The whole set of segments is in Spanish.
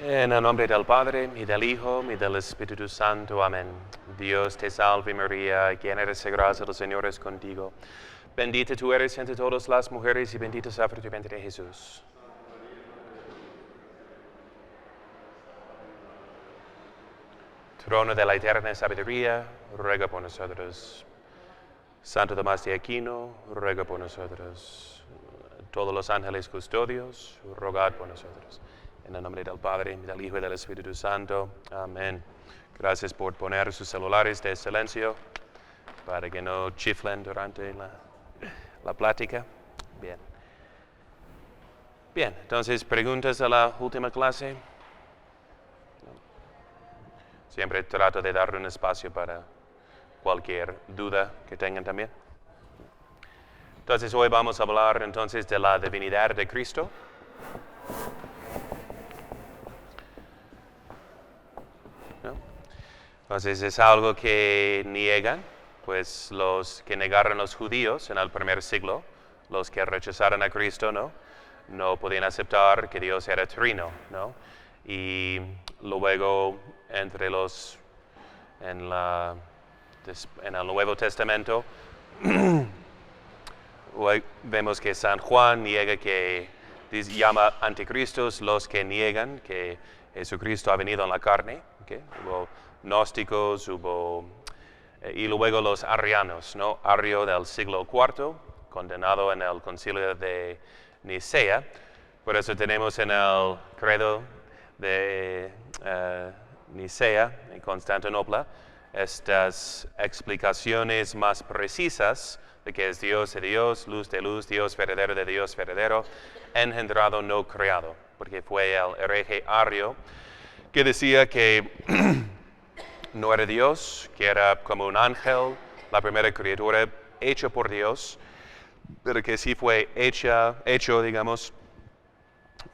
En el nombre del Padre, y del Hijo, y del Espíritu Santo. Amén. Dios te salve María, llena eres de gracia, el Señor es contigo. Bendita tú eres entre todas las mujeres, y bendito es el fruto de tu vientre, Jesús. Trono de la eterna sabiduría, ruega por nosotros. Santo Tomás de Aquino, ruega por nosotros. Todos los ángeles custodios, rogad por nosotros. En el nombre del Padre, del Hijo y del Espíritu Santo. Amén. Gracias por poner sus celulares de silencio para que no chiflen durante la plática. Bien. Bien, entonces, ¿preguntas a la última clase? Siempre trato de dar un espacio para cualquier duda que tengan también. Entonces, hoy vamos a hablar entonces de la divinidad de Cristo. ¿No? Entonces, es algo que niegan, pues los que negaron los judíos en el primer siglo, los que rechazaron a Cristo, no podían aceptar que Dios era trino, ¿no? Y luego en el Nuevo Testamento vemos que San Juan niega llama anticristos los que niegan que Jesucristo ha venido en la carne. ¿Okay? Hubo gnósticos, y luego los arrianos, ¿no? Arrio del siglo IV, condenado en el concilio de Nicea. Por eso tenemos en el credo de Nicea, en Constantinopla, estas explicaciones más precisas de que es Dios de Dios, luz de luz, Dios verdadero de Dios verdadero, engendrado, no creado, porque fue el hereje Arrio que decía que no era Dios, que era como un ángel, la primera criatura hecha por Dios, pero que sí fue hecho, digamos,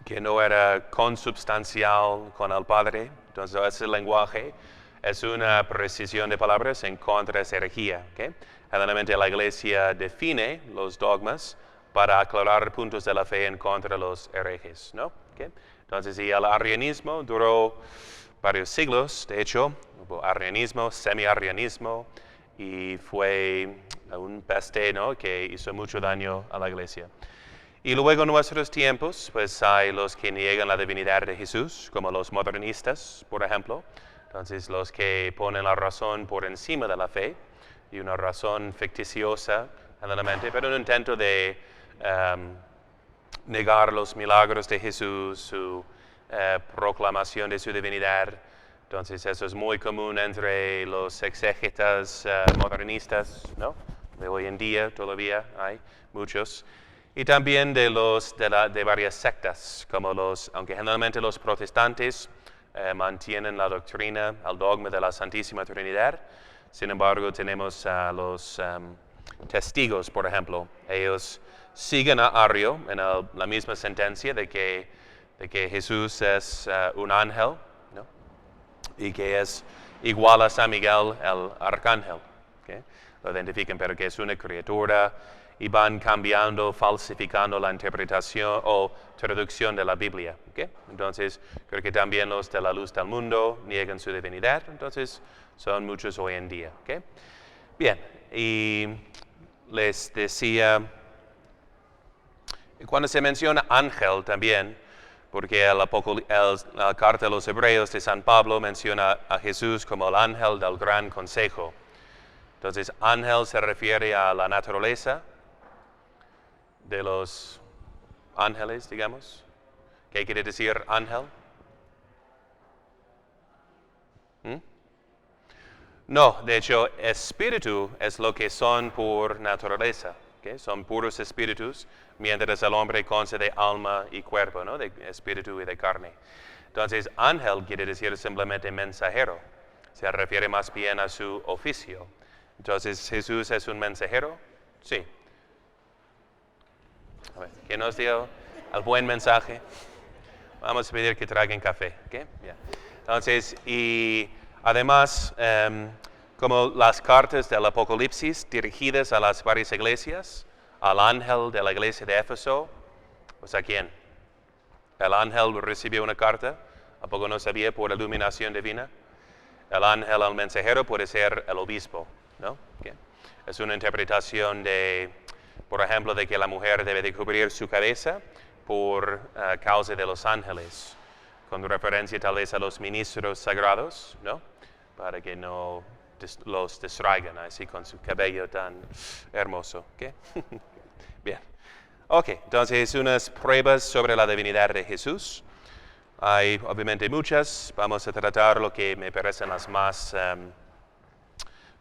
que no era consubstancial con el Padre. Entonces, ese lenguaje es una precisión de palabras en contra de esa herejía. ¿Okay? Generalmente la Iglesia define los dogmas para aclarar puntos de la fe en contra de los herejes, ¿no? ¿Okay? Entonces, y el arrianismo duró varios siglos. De hecho, hubo arrianismo, semi-arrianismo, y fue un peste, ¿no? Que hizo mucho daño a la Iglesia. Y luego en nuestros tiempos, pues hay los que niegan la divinidad de Jesús, como los modernistas, por ejemplo. Entonces, los que ponen la razón por encima de la fe, y una razón ficticiosa en la mente, pero un intento de negar los milagros de Jesús, su proclamación de su divinidad. Entonces, eso es muy común entre los exégetas modernistas, ¿no? De hoy en día todavía hay muchos. Y también de varias sectas, como aunque generalmente los protestantes mantienen la doctrina, el dogma de la Santísima Trinidad. Sin embargo, tenemos a los testigos, por ejemplo. Ellos siguen a Arrio en la misma sentencia de que Jesús es un ángel, ¿no? Y que es igual a San Miguel, el arcángel. ¿Okay? Lo identifican, pero que es una criatura, y van cambiando, falsificando la interpretación o traducción de la Biblia. ¿Okay? Entonces, creo que también los de la luz del mundo niegan su divinidad. Entonces, son muchos hoy en día. ¿Okay? Bien, y les decía, cuando se menciona ángel también, porque la carta de los Hebreos de San Pablo menciona a Jesús como el ángel del gran consejo. Entonces, ángel se refiere a la naturaleza de los ángeles, digamos. ¿Qué quiere decir ángel? No, de hecho, espíritu es lo que son por naturaleza. ¿Okay? Son puros espíritus, mientras el hombre consta de alma y cuerpo, ¿no? De espíritu y de carne. Entonces, ángel quiere decir simplemente mensajero. Se refiere más bien a su oficio. Entonces, ¿Jesús es un mensajero? Sí. A ver, ¿qué nos dio el buen mensaje? Vamos a pedir que traigan café. ¿Okay? Yeah. Entonces, y además, como las cartas del Apocalipsis dirigidas a las varias iglesias, al ángel de la iglesia de Éfeso, pues ¿a quién? El ángel recibió una carta ¿A poco no sabía por iluminación divina? El ángel, el mensajero, puede ser el obispo, ¿no? Okay. Es una interpretación de, por ejemplo, de que la mujer debe de cubrir su cabeza por causa de los ángeles, con referencia tal vez a los ministros sagrados, ¿no? Para que no los distraigan así con su cabello tan hermoso, ¿ok? Bien. Ok, entonces unas pruebas sobre la divinidad de Jesús. Hay obviamente muchas, vamos a tratar lo que me parecen las más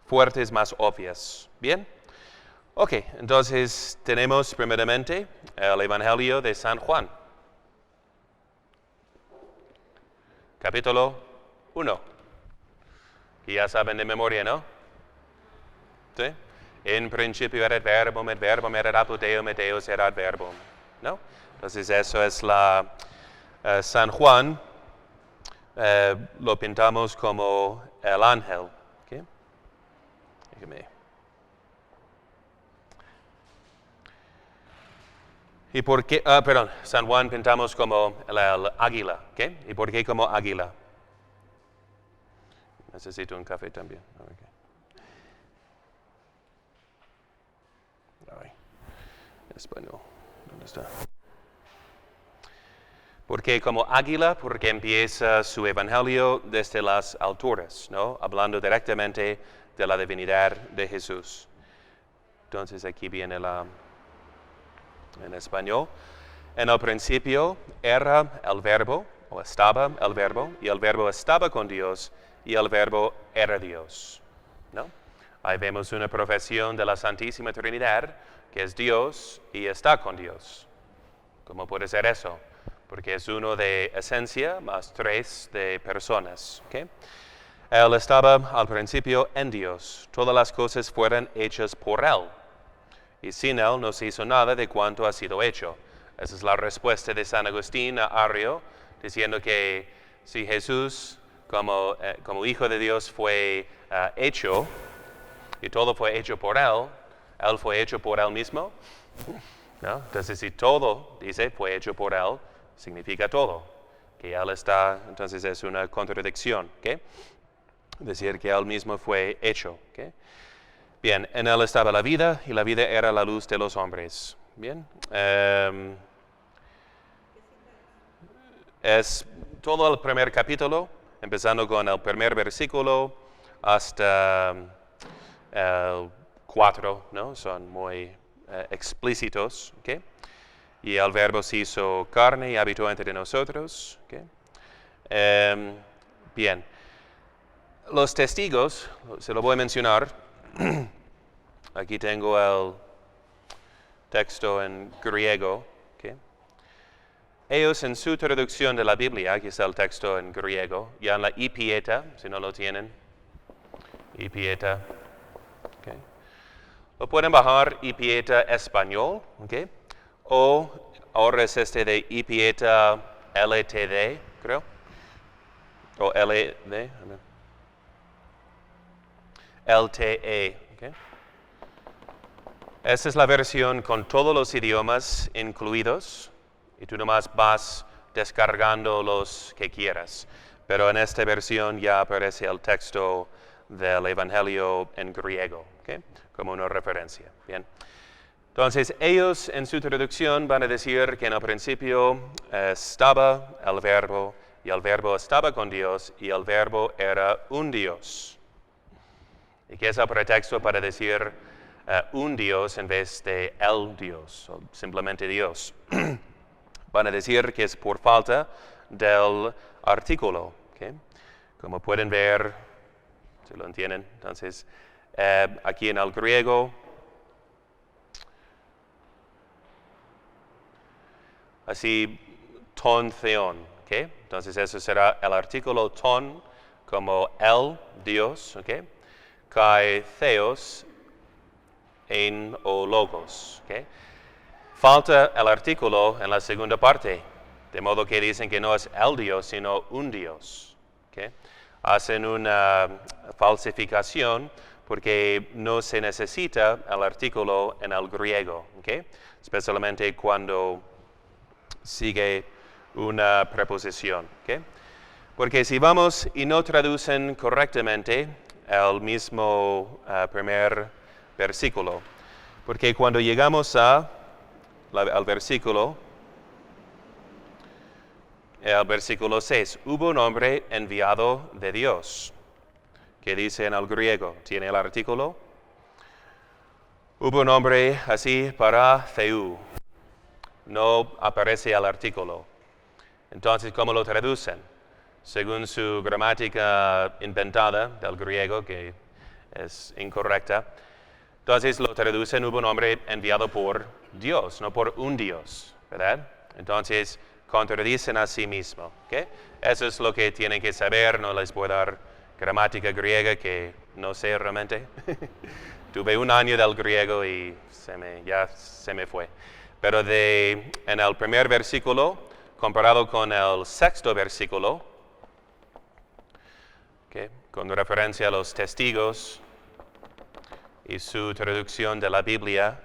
fuertes, más obvias. Bien. Ok, entonces tenemos primeramente el Evangelio de San Juan. Capítulo 1. Que ya saben de memoria, ¿no? ¿Sí? En principio era el verbo era apoteo, meteos era el verbo, ¿no? Entonces eso es la San Juan, lo pintamos como el ángel, ¿ok? ¿Y por qué? Perdón, San Juan pintamos como el águila, ¿ok? ¿Y por qué como águila? Necesito un café también. Okay. Ay, español, ¿dónde está? Porque como águila, porque empieza su evangelio desde las alturas, ¿no? Hablando directamente de la divinidad de Jesús. Entonces aquí viene en español. En el principio era el verbo, o estaba el verbo, y el verbo estaba con Dios, y el verbo era Dios, ¿no? Ahí vemos una profesión de la Santísima Trinidad, que es Dios y está con Dios. ¿Cómo puede ser eso? Porque es uno de esencia más tres de personas, ¿ok? Él estaba al principio en Dios. Todas las cosas fueron hechas por Él. Y sin Él no se hizo nada de cuanto ha sido hecho. Esa es la respuesta de San Agustín a Arrio, diciendo que si Jesús como Hijo de Dios fue hecho, y todo fue hecho por Él fue hecho por Él mismo, ¿no? Entonces si todo, dice, fue hecho por Él, significa todo, que Él está, entonces es una contradicción, ¿ok? Decir que Él mismo fue hecho, ¿ok? Bien, en Él estaba la vida, y la vida era la luz de los hombres, ¿bien? Es todo el primer capítulo, empezando con el primer versículo hasta el 4, ¿no? Son muy explícitos, ¿ok? Y el verbo se hizo carne y habitó entre nosotros, ¿ok? Bien. Los testigos, se lo voy a mencionar. Aquí tengo el texto en griego, ¿ok? Ellos en su traducción de la Biblia, aquí está el texto en griego, ya en la I Pieta, si no lo tienen, I Pieta, okay. Lo pueden bajar I Pieta español, okay. O ahora es este de I Pieta LTD, creo, o LTE, okay. Esta es la versión con todos los idiomas incluidos. Y tú nomás vas descargando los que quieras. Pero en esta versión ya aparece el texto del Evangelio en griego, ¿okay? Como una referencia. Bien. Entonces, ellos en su traducción van a decir que en el principio estaba el verbo, y el verbo estaba con Dios, y el verbo era un Dios. ¿Y qué es el pretexto para decir un Dios en vez de el Dios, o simplemente Dios? Van a decir que es por falta del artículo, ¿okay? Como pueden ver, si lo entienden, entonces aquí en el griego, así, ton theon, ¿okay? Entonces eso será el artículo ton como el Dios, ¿okay? Kai theos en o logos, ¿okay? Falta el artículo en la segunda parte, de modo que dicen que no es el Dios, sino un Dios. ¿Okay? Hacen una falsificación porque no se necesita el artículo en el griego, ¿okay? Especialmente cuando sigue una preposición. ¿Okay? Porque si vamos y no traducen correctamente el mismo primer versículo, porque cuando llegamos al versículo 6, hubo un hombre enviado de Dios, que dice en el griego, tiene el artículo, hubo un hombre así para Theou, no aparece el artículo. Entonces, ¿cómo lo traducen? Según su gramática inventada del griego, que es incorrecta, entonces lo traducen, hubo un hombre enviado por Dios, no por un Dios, ¿verdad? Entonces, contradicen a sí mismo, ¿ok? Eso es lo que tienen que saber, no les voy a dar gramática griega que no sé realmente. Tuve un año del griego y ya se me fue. Pero en el primer versículo, comparado con el sexto versículo, ¿okay? Con referencia a los testigos y su traducción de la Biblia,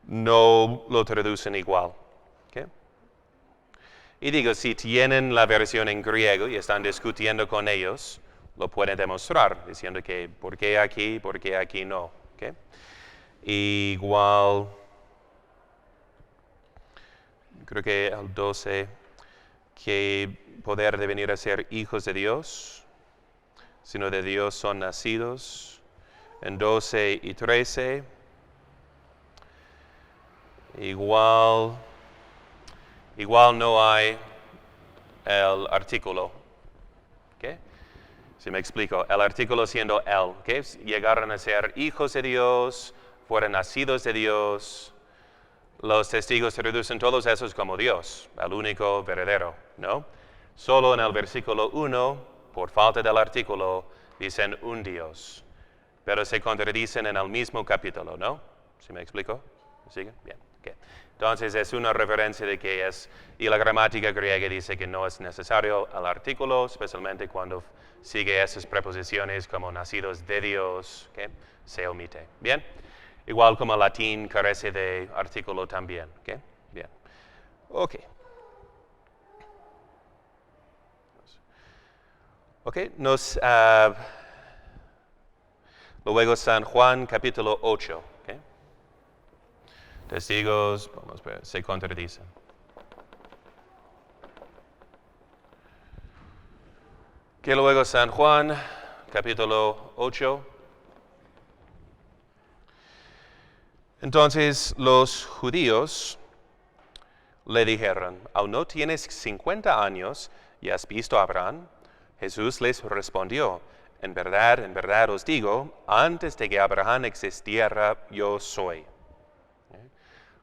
no lo traducen igual. ¿Okay? Y digo, si tienen la versión en griego y están discutiendo con ellos, lo pueden demostrar, diciendo que por qué aquí no. ¿Okay? Igual, creo que el 12, que poder de venir a ser hijos de Dios, sino de Dios son nacidos. En 12 y 13, igual no hay el artículo. ¿Okay? Si me explico, el artículo siendo él. ¿Okay? Llegaron a ser hijos de Dios, fueron nacidos de Dios. Los testigos traducen todos esos como Dios, el único verdadero, ¿no? Solo en el versículo 1, por falta del artículo, dicen un Dios. Pero se contradicen en el mismo capítulo, ¿no? ¿Sí me explico? ¿Sigue? Bien. Okay. Entonces es una referencia de que es, y la gramática griega dice que no es necesario el artículo, especialmente cuando sigue esas preposiciones como nacidos de Dios, ¿okay? Se omite. Bien. Igual como el latín carece de artículo también. ¿Okay? Bien. Ok. Ok, luego San Juan capítulo 8. ¿Okay? Testigos, vamos a ver, se contradicen. Que luego San Juan capítulo 8. Entonces los judíos le dijeron, ¿aún no tienes 50 años y has visto a Abraham? Jesús les respondió, en verdad os digo, antes de que Abraham existiera, yo soy.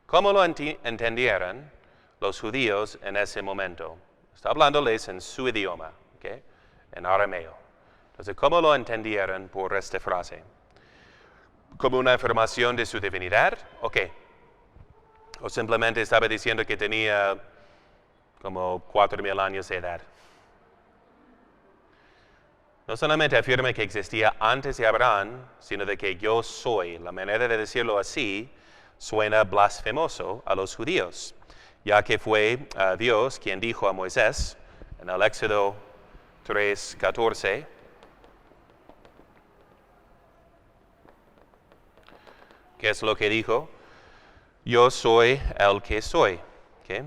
¿Cómo lo entendieron los judíos en ese momento? Está hablándoles en su idioma, ¿okay? En arameo. Entonces, ¿cómo lo entendieron por esta frase? ¿Como una afirmación de su divinidad? ¿O qué? ¿O simplemente estaba diciendo que tenía como 4,000 años de edad? No solamente afirma que existía antes de Abraham, sino de que yo soy. La manera de decirlo así suena blasfemoso a los judíos, ya que fue Dios quien dijo a Moisés en el Éxodo 3:14, ¿qué es lo que dijo? Yo soy el que soy. ¿Okay?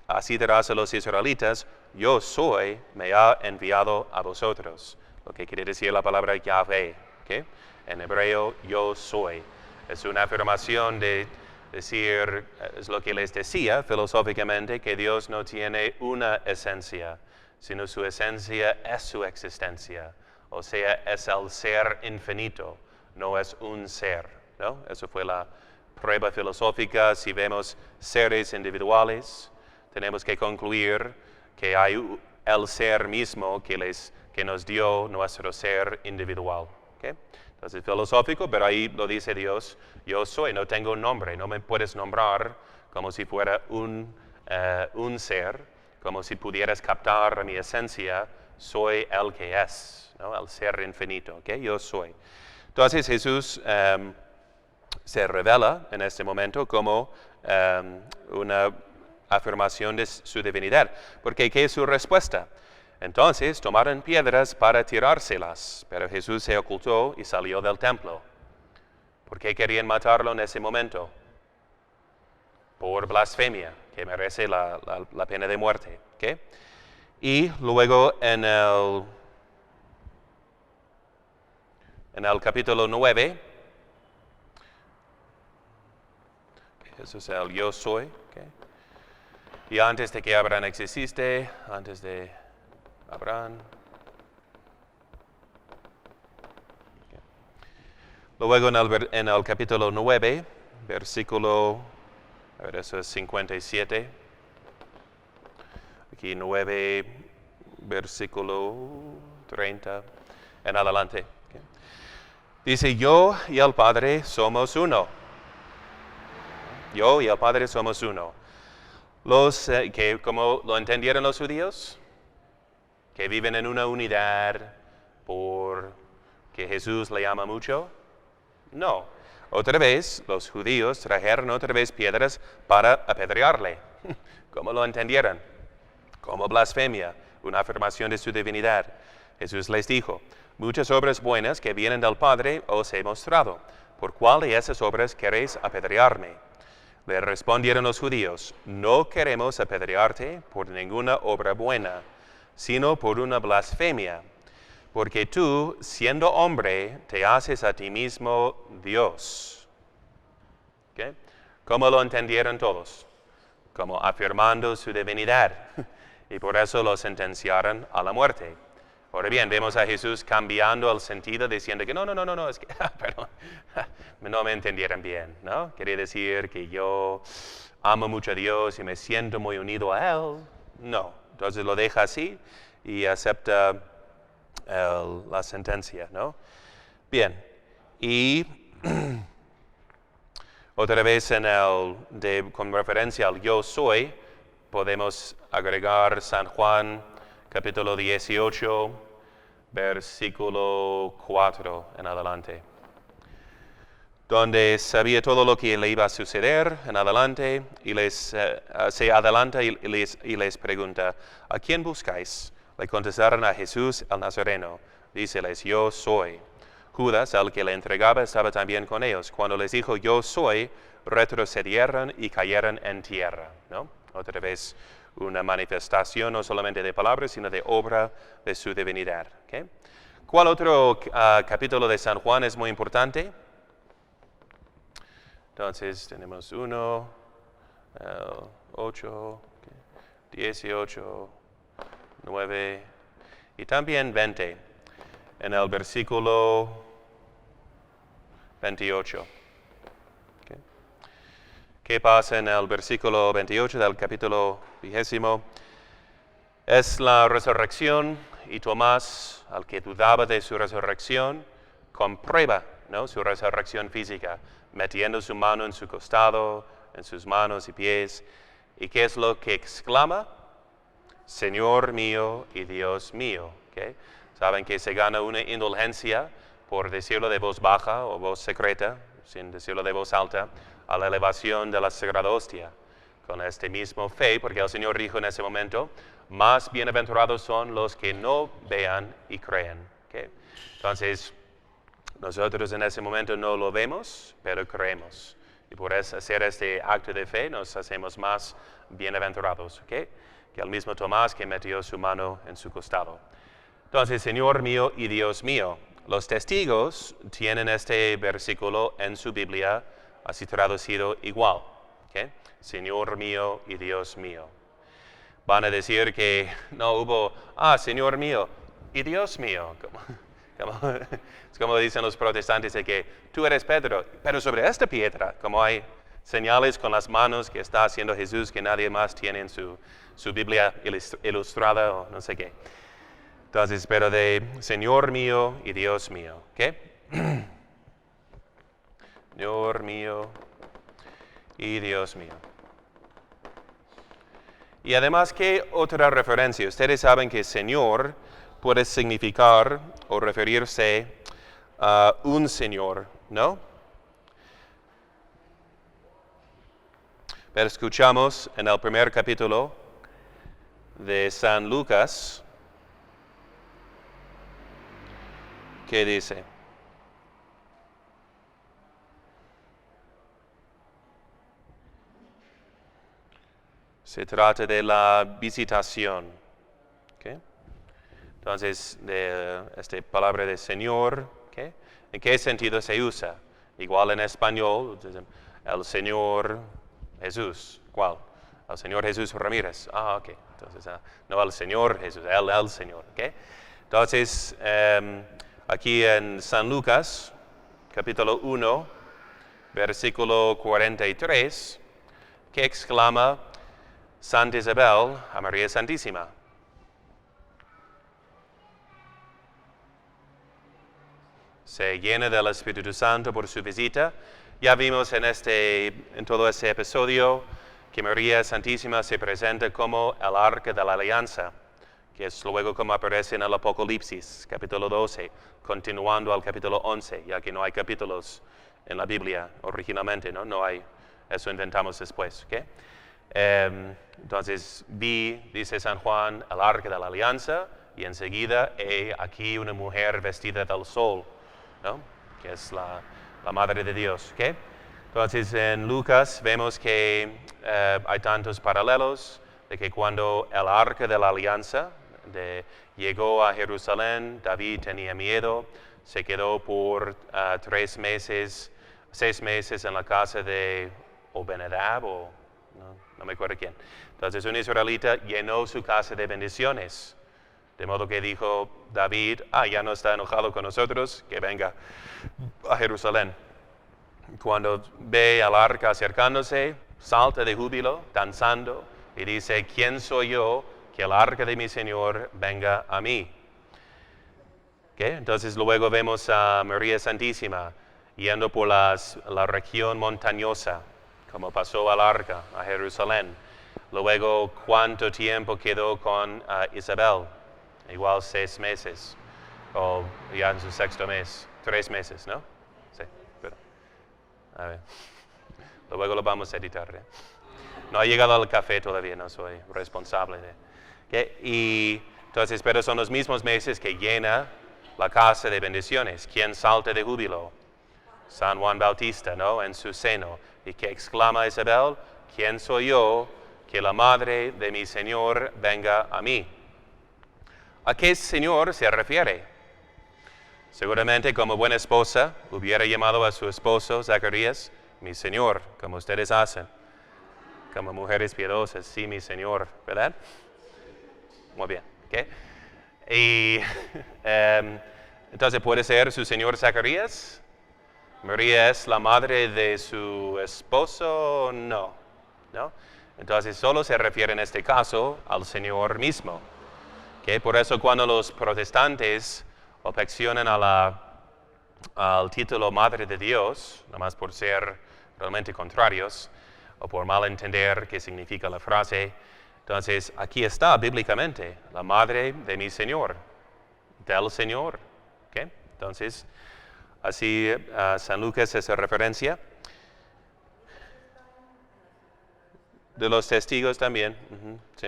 Así dirás a los israelitas, yo soy, me ha enviado a vosotros. Lo que quiere decir la palabra Yahvé. ¿Okay? En hebreo, yo soy. Es una afirmación de decir, es lo que les decía filosóficamente, que Dios no tiene una esencia, sino su esencia es su existencia. O sea, es el ser infinito, no es un ser. ¿No? Eso fue la prueba filosófica. Si vemos seres individuales, tenemos que concluir que hay el ser mismo que nos dio nuestro ser individual. ¿Okay? Entonces, filosófico, pero ahí lo dice Dios, yo soy, no tengo un nombre, no me puedes nombrar como si fuera un ser, como si pudieras captar mi esencia, soy el que es, ¿no? El ser infinito, ¿okay? Yo soy. Entonces, Jesús se revela en este momento como una afirmación de su divinidad. Porque, ¿qué es su respuesta? Entonces tomaron piedras para tirárselas, pero Jesús se ocultó y salió del templo. ¿Por qué querían matarlo en ese momento? Por blasfemia, que merece la pena de muerte. ¿Okay? Y luego en el capítulo 9, eso es el yo soy. ¿Okay? Y antes de que Abraham exististe, antes de Abraham. Okay. Luego en el capítulo 9, versículo, a ver, eso es 57. Aquí 9, versículo 30 en adelante. Okay. Dice, yo y el Padre somos uno. Yo y el Padre somos uno. ¿Cómo lo entendieron los judíos? Que viven en una unidad porque Jesús le ama mucho. No. Otra vez, los judíos trajeron otra vez piedras para apedrearle. ¿Cómo lo entendieron? Como blasfemia, una afirmación de su divinidad. Jesús les dijo, muchas obras buenas que vienen del Padre os he mostrado. ¿Por cuál de esas obras queréis apedrearme? Le respondieron los judíos, no queremos apedrearte por ninguna obra buena, sino por una blasfemia, porque tú, siendo hombre, te haces a ti mismo Dios. ¿Okay? ¿Cómo lo entendieron todos? Como afirmando su divinidad, y por eso lo sentenciaron a la muerte. Ahora bien, vemos a Jesús cambiando el sentido, diciendo que no, es que, perdón, no me entendieron bien, ¿no? Quería decir que yo amo mucho a Dios y me siento muy unido a Él. No, entonces lo deja así y acepta la sentencia, ¿no? Bien, y otra vez con referencia al yo soy, podemos agregar San Juan, capítulo 18, versículo 4 en adelante, donde sabía todo lo que le iba a suceder en adelante, y se adelanta y les pregunta, ¿a quién buscáis? Le contestaron a Jesús el Nazareno. Díceles, yo soy. Judas, al que le entregaba, estaba también con ellos. Cuando les dijo, yo soy, retrocedieron y cayeron en tierra, ¿no? Otra vez una manifestación no solamente de palabras, sino de obra de su divinidad. ¿Okay? ¿Cuál otro capítulo de San Juan es muy importante? Entonces tenemos 1, 8, 18, 9 y también 20, en el versículo 28. Okay. ¿Qué pasa en el versículo 28 del capítulo 20? Es la resurrección, y Tomás, al que dudaba de su resurrección, comprueba, ¿no?, su resurrección física, metiendo su mano en su costado, en sus manos y pies. ¿Y qué es lo que exclama? Señor mío y Dios mío. ¿Okay? Saben que se gana una indulgencia por decirlo de voz baja o voz secreta, sin decirlo de voz alta, a la elevación de la Sagrada Hostia. Con este mismo fe, porque el Señor dijo en ese momento, más bienaventurados son los que no vean y creen. ¿Okay? Entonces, nosotros en ese momento no lo vemos, pero creemos. Y por hacer este acto de fe nos hacemos más bienaventurados. ¿Okay? Que el mismo Tomás que metió su mano en su costado. Entonces, Señor mío y Dios mío. Los testigos tienen este versículo en su Biblia así traducido igual. ¿Okay? Señor mío y Dios mío. Van a decir que no hubo, Señor mío y Dios mío. Es como dicen los protestantes de que tú eres Pedro, pero sobre esta piedra, como hay señales con las manos que está haciendo Jesús que nadie más tiene en su Biblia ilustrada o no sé qué. Entonces, pero de Señor mío y Dios mío, ¿qué? Señor mío y Dios mío. Y además, ¿qué otra referencia? Ustedes saben que Señor puede significar o referirse a un Señor, ¿no? Pero escuchamos en el primer capítulo de San Lucas, ¿Qué dice? Se trata de la visitación. ¿Okay? Entonces, de esta palabra de Señor, ¿okay? ¿En qué sentido se usa? Igual en español, el Señor Jesús. ¿Cuál? El Señor Jesús Ramírez. Ok. Entonces, no el Señor Jesús, el Señor. ¿Okay? Entonces, aquí en San Lucas, capítulo 1, versículo 43, que exclama Santa Isabel a María Santísima. Se llena del Espíritu Santo por su visita. Ya vimos en todo este episodio que María Santísima se presenta como el arca de la alianza, que es luego como aparece en el Apocalipsis, capítulo 12, continuando al capítulo 11, ya que no hay capítulos en la Biblia originalmente, ¿no? hay, eso inventamos después, ¿okay? Entonces dice San Juan, el arca de la alianza, y enseguida aquí una mujer vestida del sol, ¿no? Que es la Madre de Dios. ¿Okay? Entonces en Lucas vemos que hay tantos paralelos de que cuando el arca de la alianza llegó a Jerusalén, David tenía miedo, se quedó por 6 meses en la casa de Obededom, no me acuerdo quién. Entonces un israelita llenó su casa de bendiciones. De modo que dijo David, ya no está enojado con nosotros, que venga a Jerusalén. Cuando ve al arca acercándose, salta de júbilo, danzando, y dice, ¿quién soy yo que el arca de mi Señor venga a mí? ¿Okay? Entonces luego vemos a María Santísima yendo por la región montañosa, como pasó al arca, a Jerusalén. Luego, ¿cuánto tiempo quedó con Isabel? Igual 6 meses, o ya en su 6º mes, 3 meses, ¿no? Sí, pero, a ver, luego lo vamos a editar. No ha llegado al café todavía, no soy responsable de. ¿Okay? Y entonces, pero son los mismos meses que llena la casa de bendiciones. ¿Quién salta de júbilo? San Juan Bautista, ¿no? En su seno. Y que exclama Isabel, ¿quién soy yo que la madre de mi Señor venga a mí? ¿A qué Señor se refiere? Seguramente como buena esposa hubiera llamado a su esposo Zacarías, mi Señor, como ustedes hacen. Como mujeres piadosas, sí, mi Señor, ¿verdad? Muy bien, ¿ok? Y entonces puede ser su Señor Zacarías. María es la madre de su esposo, no. Entonces solo se refiere en este caso al Señor mismo. ¿Okay? Por eso cuando los protestantes objecionan al título Madre de Dios, nada más por ser realmente contrarios, o por mal entender qué significa la frase, entonces aquí está bíblicamente, la Madre de mi Señor, del Señor. ¿Okay? Entonces, así San Lucas hace referencia. De los testigos también, sí.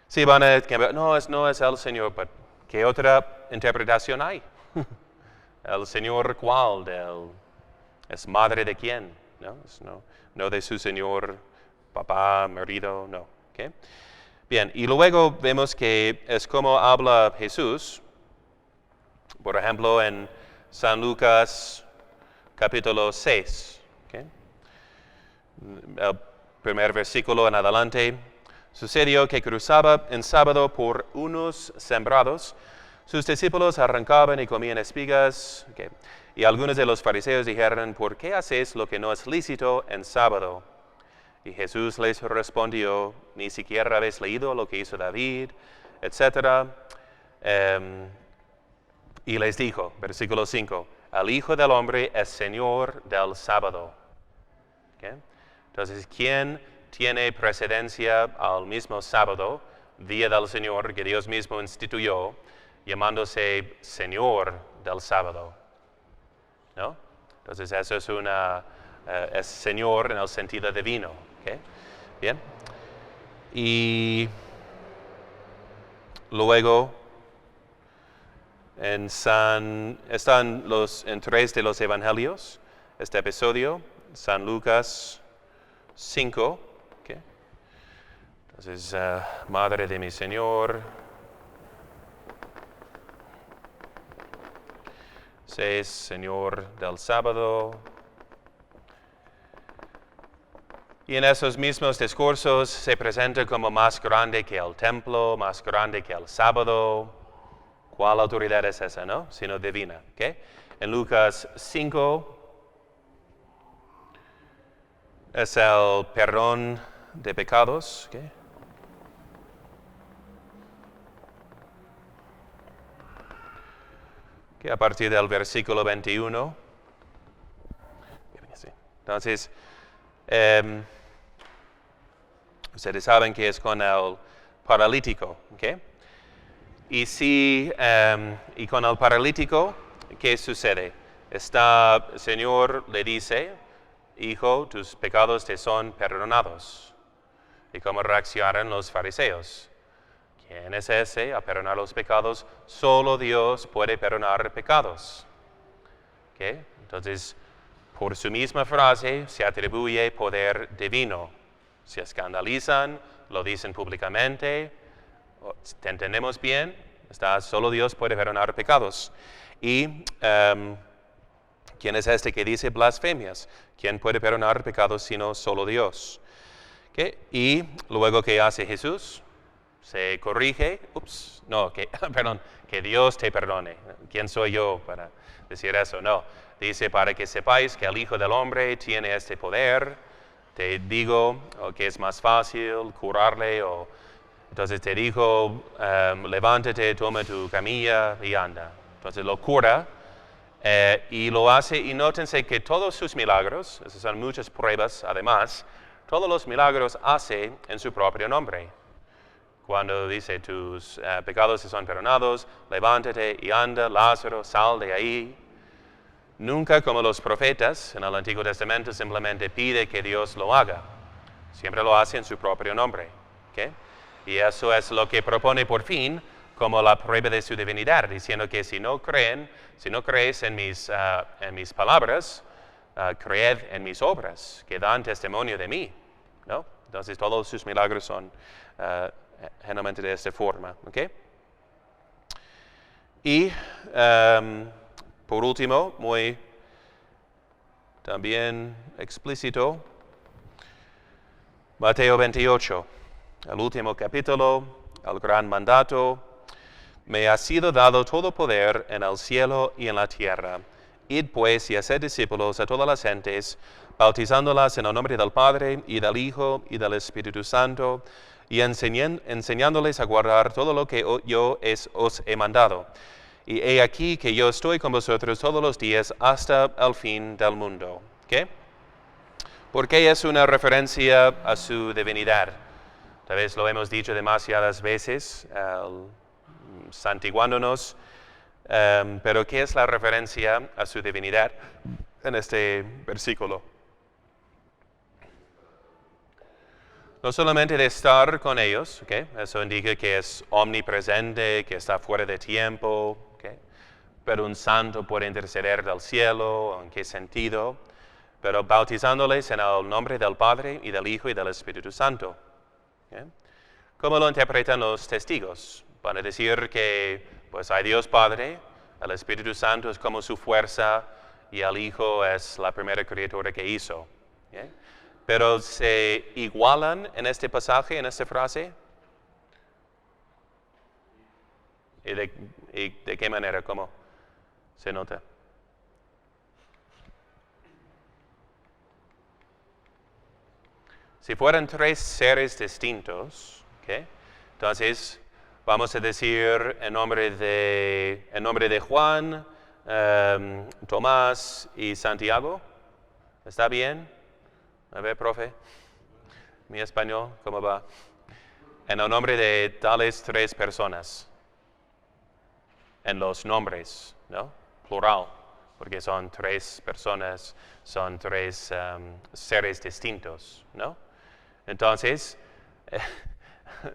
Sí, van a cambiar, no es el Señor, pero ¿qué otra interpretación hay? ¿El Señor cuál? ¿Es madre de quién? No de su Señor, papá, marido, no. ¿Okay? Bien, y luego vemos que es como habla Jesús, por ejemplo, en San Lucas capítulo 6. ¿Okay? El primer versículo en adelante. Sucedió que cruzaba en sábado por unos sembrados. Sus discípulos arrancaban y comían espigas. Okay. Y algunos de los fariseos dijeron, ¿por qué hacéis lo que no es lícito en sábado? Y Jesús les respondió, ni siquiera habéis leído lo que hizo David, etc. Y les dijo, versículo 5, el Hijo del Hombre es Señor del sábado. Okay. Entonces, ¿quién tiene precedencia al mismo sábado, día del Señor, que Dios mismo instituyó, llamándose Señor del sábado? ¿No? Entonces eso es Señor en el sentido divino. ¿Okay? Bien. Y luego Están en 3 de los evangelios, este episodio, San Lucas 5. ¿Okay? Entonces, Madre de mi Señor. 6, Señor del sábado. Y en esos mismos discursos se presenta como más grande que el templo, más grande que el sábado. ¿Cuál autoridad es esa, no? Sino divina. ¿Okay? En Lucas 5 es el perdón de pecados. ¿Okay? Que a partir del versículo 21. Entonces, ustedes saben que es con el paralítico. ¿Okay? Y con el paralítico, ¿qué sucede? El Señor le dice, hijo, tus pecados te son perdonados. ¿Y cómo reaccionaron los fariseos? ¿Quién es ese a perdonar los pecados? Solo Dios puede perdonar pecados. ¿Okay? Entonces, por su misma frase se atribuye poder divino. Se escandalizan, lo dicen públicamente. ¿Te entendemos bien? Solo Dios puede perdonar pecados. Y ¿quién es este que dice blasfemias? ¿Quién puede perdonar pecados sino solo Dios? ¿Okay? Y luego, ¿qué hace Jesús? Se corrige. Que Dios te perdone. ¿Quién soy yo para decir eso? No. Dice, para que sepáis que el Hijo del Hombre tiene este poder. Te digo que es más fácil curarle o... Entonces te dijo, levántate, toma tu camilla y anda. Entonces lo cura y lo hace. Y nótense que todos sus milagros, esas son muchas pruebas además, todos los milagros hace en su propio nombre. Cuando dice, tus pecados se son perdonados, levántate y anda, Lázaro, sal de ahí. Nunca como los profetas en el Antiguo Testamento simplemente pide que Dios lo haga. Siempre lo hace en su propio nombre. ¿Okay? Y eso es lo que propone por fin como la prueba de su divinidad, diciendo que si no crees en mis palabras, creed en mis obras, que dan testimonio de mí. ¿No? Entonces todos sus milagros son generalmente de esta forma. ¿Okay? Y por último, muy también explícito, Mateo 28. El último capítulo, el gran mandato. Me ha sido dado todo poder en el cielo y en la tierra. Id pues y haced discípulos a todas las gentes, bautizándolas en el nombre del Padre y del Hijo y del Espíritu Santo, y enseñándoles a guardar todo lo que yo os he mandado. Y he aquí que yo estoy con vosotros todos los días hasta el fin del mundo. ¿Okay? Porque es una referencia a su divinidad. Tal vez lo hemos dicho demasiadas veces, santiguándonos, pero ¿qué es la referencia a su divinidad en este versículo? No solamente de estar con ellos, ¿okay? Eso indica que es omnipresente, que está fuera de tiempo, ¿okay? Pero un santo puede interceder del cielo, ¿en qué sentido? Pero bautizándoles en el nombre del Padre y del Hijo y del Espíritu Santo. ¿Okay? ¿Cómo lo interpretan los testigos? Van a decir que pues hay Dios Padre, el Espíritu Santo es como su fuerza y el Hijo es la primera criatura que hizo. ¿Okay? Pero ¿se igualan en este pasaje, en esta frase? ¿Y de qué manera? ¿Cómo se nota? Si fueran tres seres distintos, ¿okay? Entonces vamos a decir en nombre de Juan, Tomás y Santiago. ¿Está bien? A ver, profe, mi español, ¿cómo va? En el nombre de tales tres personas. En los nombres, ¿no? Plural, porque son tres personas, son tres seres distintos, ¿no? Entonces,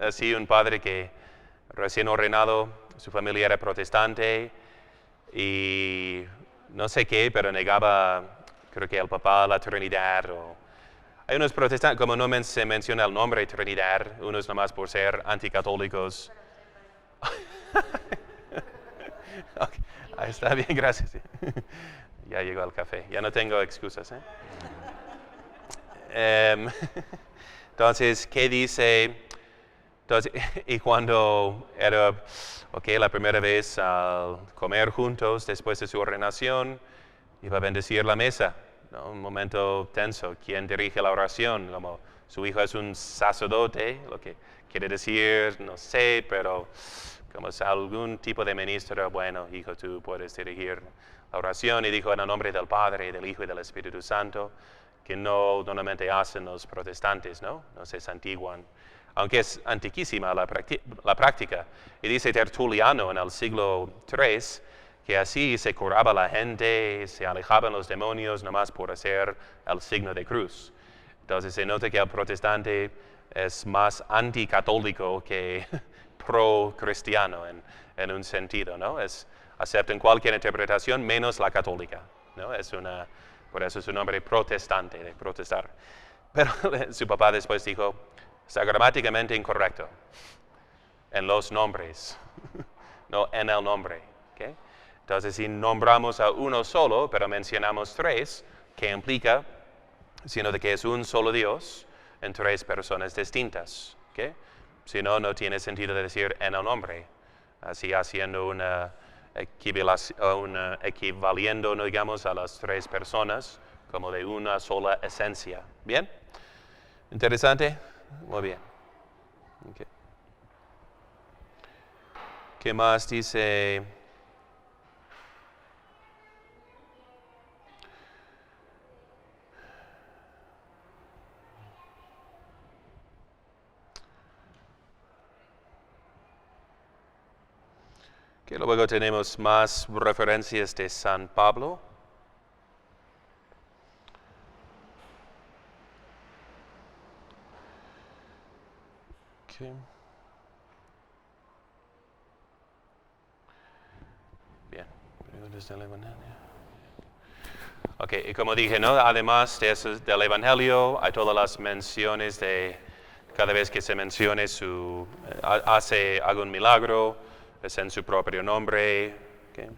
así un padre que recién ordenado, su familia era protestante, y no sé qué, pero negaba, creo que el papá, la Trinidad. Hay unos protestantes, como no se menciona el nombre Trinidad, unos nomás por ser anticatólicos. Okay, ahí está bien, gracias. Ya llegó el café, ya no tengo excusas. Entonces, ¿qué dice? Entonces, y cuando era la primera vez al comer juntos después de su ordenación, iba a bendecir la mesa, ¿no? Un momento tenso. ¿Quién dirige la oración? Como su hijo es un sacerdote, lo que quiere decir, no sé, pero como es algún tipo de ministro, bueno, hijo, tú puedes dirigir la oración. Y dijo en el nombre del Padre, del Hijo y del Espíritu Santo, que no normalmente hacen los protestantes, ¿no? No se santiguan, aunque es antiquísima la práctica. Y dice Tertuliano en el siglo III que así se curaba la gente, se alejaban los demonios nomás por hacer el signo de cruz. Entonces se nota que el protestante es más anticatólico que pro-cristiano en un sentido, ¿no? Aceptan cualquier interpretación menos la católica, ¿no? Por eso es un nombre protestante, de protestar. Pero su papá después dijo, está gramáticamente incorrecto en los nombres, no en el nombre. ¿Okay? Entonces, si nombramos a uno solo, pero mencionamos tres, ¿qué implica? Sino de que es un solo Dios en tres personas distintas. ¿Okay? Si no, no tiene sentido de decir en el nombre, así haciendo una equivaliendo, no digamos, a las tres personas como de una sola esencia. ¿Bien? ¿Interesante? Muy bien. Okay. ¿Qué más dice? Que luego tenemos más referencias de San Pablo. Okay. Bien, preguntas del Evangelio. Ok, y como dije, ¿no? Además de eso, del Evangelio, hay todas las menciones de cada vez que se mencione hace algún milagro, es en su propio nombre. Okay.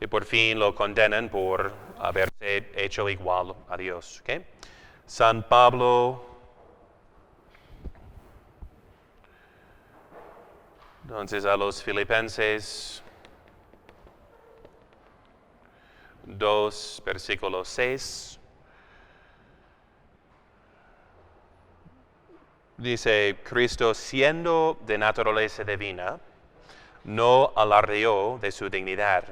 Y por fin lo condenan por haberse hecho igual a Dios. Okay. San Pablo, entonces a los Filipenses 2, versículo 6. Dice, Cristo siendo de naturaleza divina, no alardeó de su dignidad,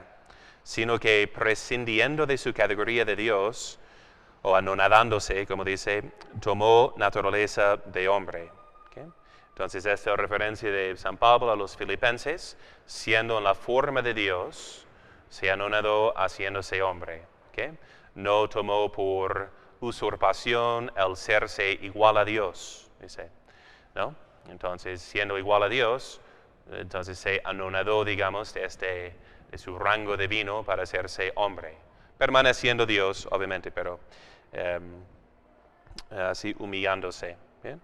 sino que prescindiendo de su categoría de Dios, o anonadándose, como dice, tomó naturaleza de hombre. ¿Okay? Entonces, esta es referencia de San Pablo a los Filipenses, siendo en la forma de Dios, se anonadó haciéndose hombre. ¿Okay? No tomó por usurpación el serse igual a Dios, dice, ¿no? Entonces, siendo igual a Dios, entonces se anonadó, digamos, de su rango divino para hacerse hombre, permaneciendo Dios, obviamente, pero así humillándose. ¿Bien?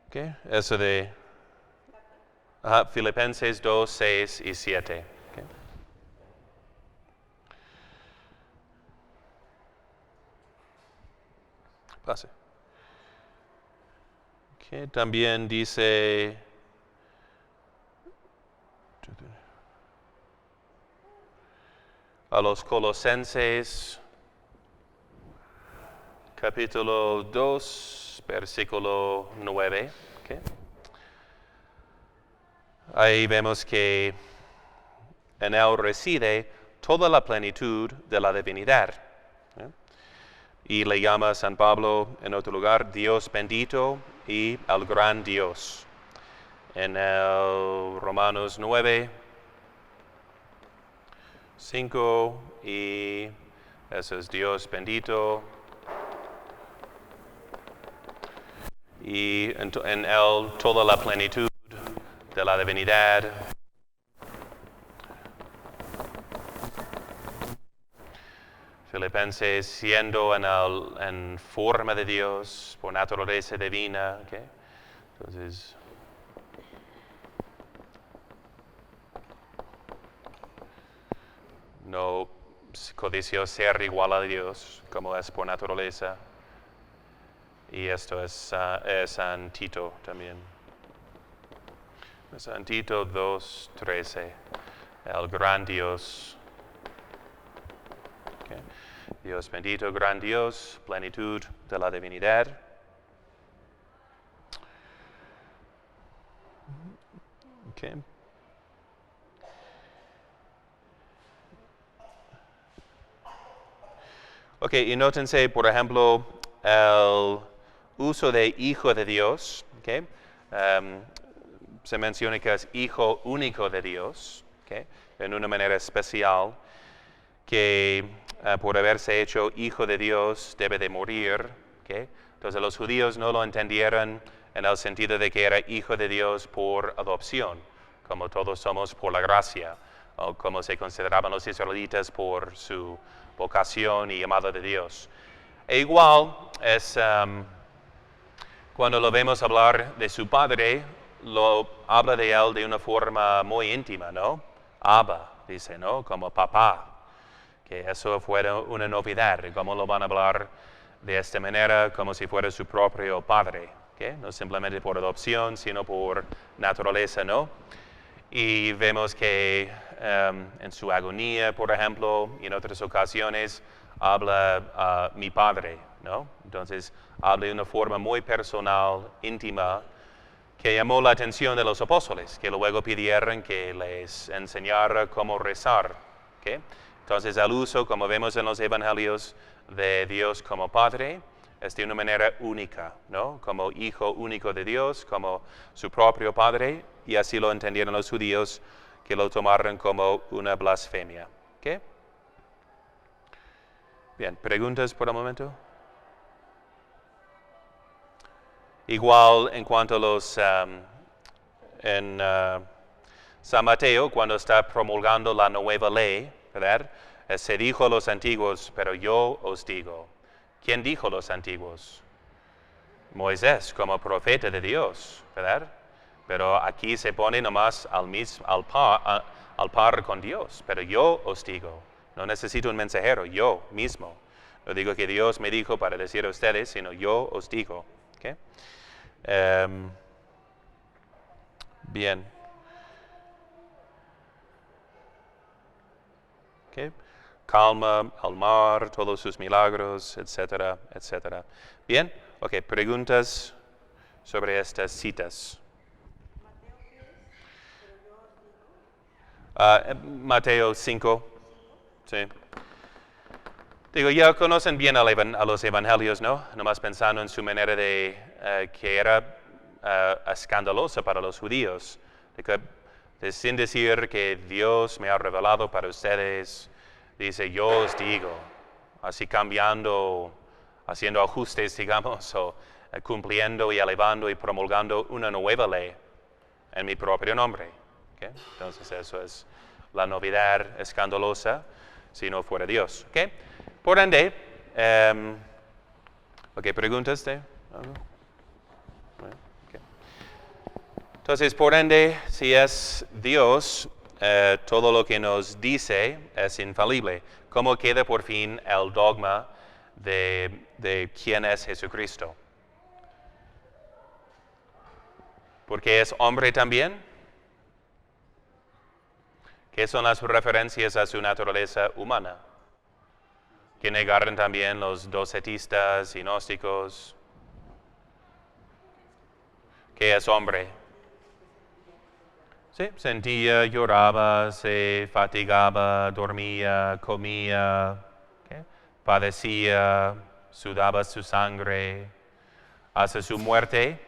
Okay. Eso de Filipenses 2, 6 y 7. Okay. Pase. Okay. También dice a los Colosenses, capítulo 2, versículo 9. Okay. Ahí vemos que en él reside toda la plenitud de la divinidad. ¿Eh? Y le llama San Pablo en otro lugar Dios bendito y el gran Dios. En el Romanos 9, 5, y eso es Dios bendito. Y en él toda la plenitud de la divinidad. Filipenses, siendo en forma de Dios, por naturaleza divina. ¿Okay? Entonces, no codició ser igual a Dios como es por naturaleza. Y esto es en Tito también. Es en Tito 2:13. El gran Dios. Okay. Dios bendito, gran Dios, plenitud de la divinidad. Okay. Ok, y nótense, por ejemplo, el uso de hijo de Dios. Okay. Se menciona que es hijo único de Dios, okay, en una manera especial, que por haberse hecho hijo de Dios debe de morir. Okay. Entonces los judíos no lo entendieron en el sentido de que era hijo de Dios por adopción, como todos somos por la gracia, o como se consideraban los israelitas por su vocación y llamado de Dios. E igual es cuando lo vemos hablar de su padre, lo habla de él de una forma muy íntima, ¿no? Abba, dice, ¿no? Como papá. Que eso fuera una novedad, cómo lo van a hablar de esta manera, como si fuera su propio padre, ¿okay? No simplemente por adopción, sino por naturaleza, ¿no? Y vemos que en su agonía, por ejemplo, y en otras ocasiones, habla mi padre, ¿no? Entonces, habla de una forma muy personal, íntima, que llamó la atención de los apóstoles, que luego pidieron que les enseñara cómo rezar, ¿okay? Entonces, el uso, como vemos en los evangelios, de Dios como Padre, es de una manera única, ¿no? Como hijo único de Dios, como su propio Padre, y así lo entendieron los judíos, que lo tomaron como una blasfemia. ¿Okay? Bien, ¿preguntas por el momento? Igual en cuanto a los, en San Mateo, cuando está promulgando la nueva ley, ¿verdad? Se dijo a los antiguos, pero yo os digo. ¿Quién dijo a los antiguos? Moisés, como profeta de Dios, ¿verdad? Pero aquí se pone nomás al par con Dios. Pero yo os digo, no necesito un mensajero, yo mismo. No digo que Dios me dijo para decir a ustedes, sino yo os digo. ¿Okay? Bien. ¿Okay? Calma al mar, todos sus milagros, etcétera, etcétera. Bien, ok, preguntas sobre estas citas. Mateo 5, sí. Digo, ya conocen bien a los evangelios, ¿no? Nomás pensando en su manera de que era escandalosa para los judíos. Sin decir que Dios me ha revelado para ustedes, dice, yo os digo, así cambiando, haciendo ajustes, digamos, o cumpliendo y elevando y promulgando una nueva ley en mi propio nombre. ¿Okay? Entonces eso es la novedad escandalosa si no fuera Dios. ¿Okay? Por ende, ¿preguntas de algo? Okay. Entonces, por ende, si es Dios, todo lo que nos dice es infalible. ¿Cómo queda por fin el dogma de quién es Jesucristo? Porque es hombre también. ¿Qué son las referencias a su naturaleza humana? Que negaron también los docetistas y gnósticos. ¿Qué es hombre? Sí, sentía, lloraba, se fatigaba, dormía, comía, ¿okay? Padecía, sudaba su sangre, hasta su muerte,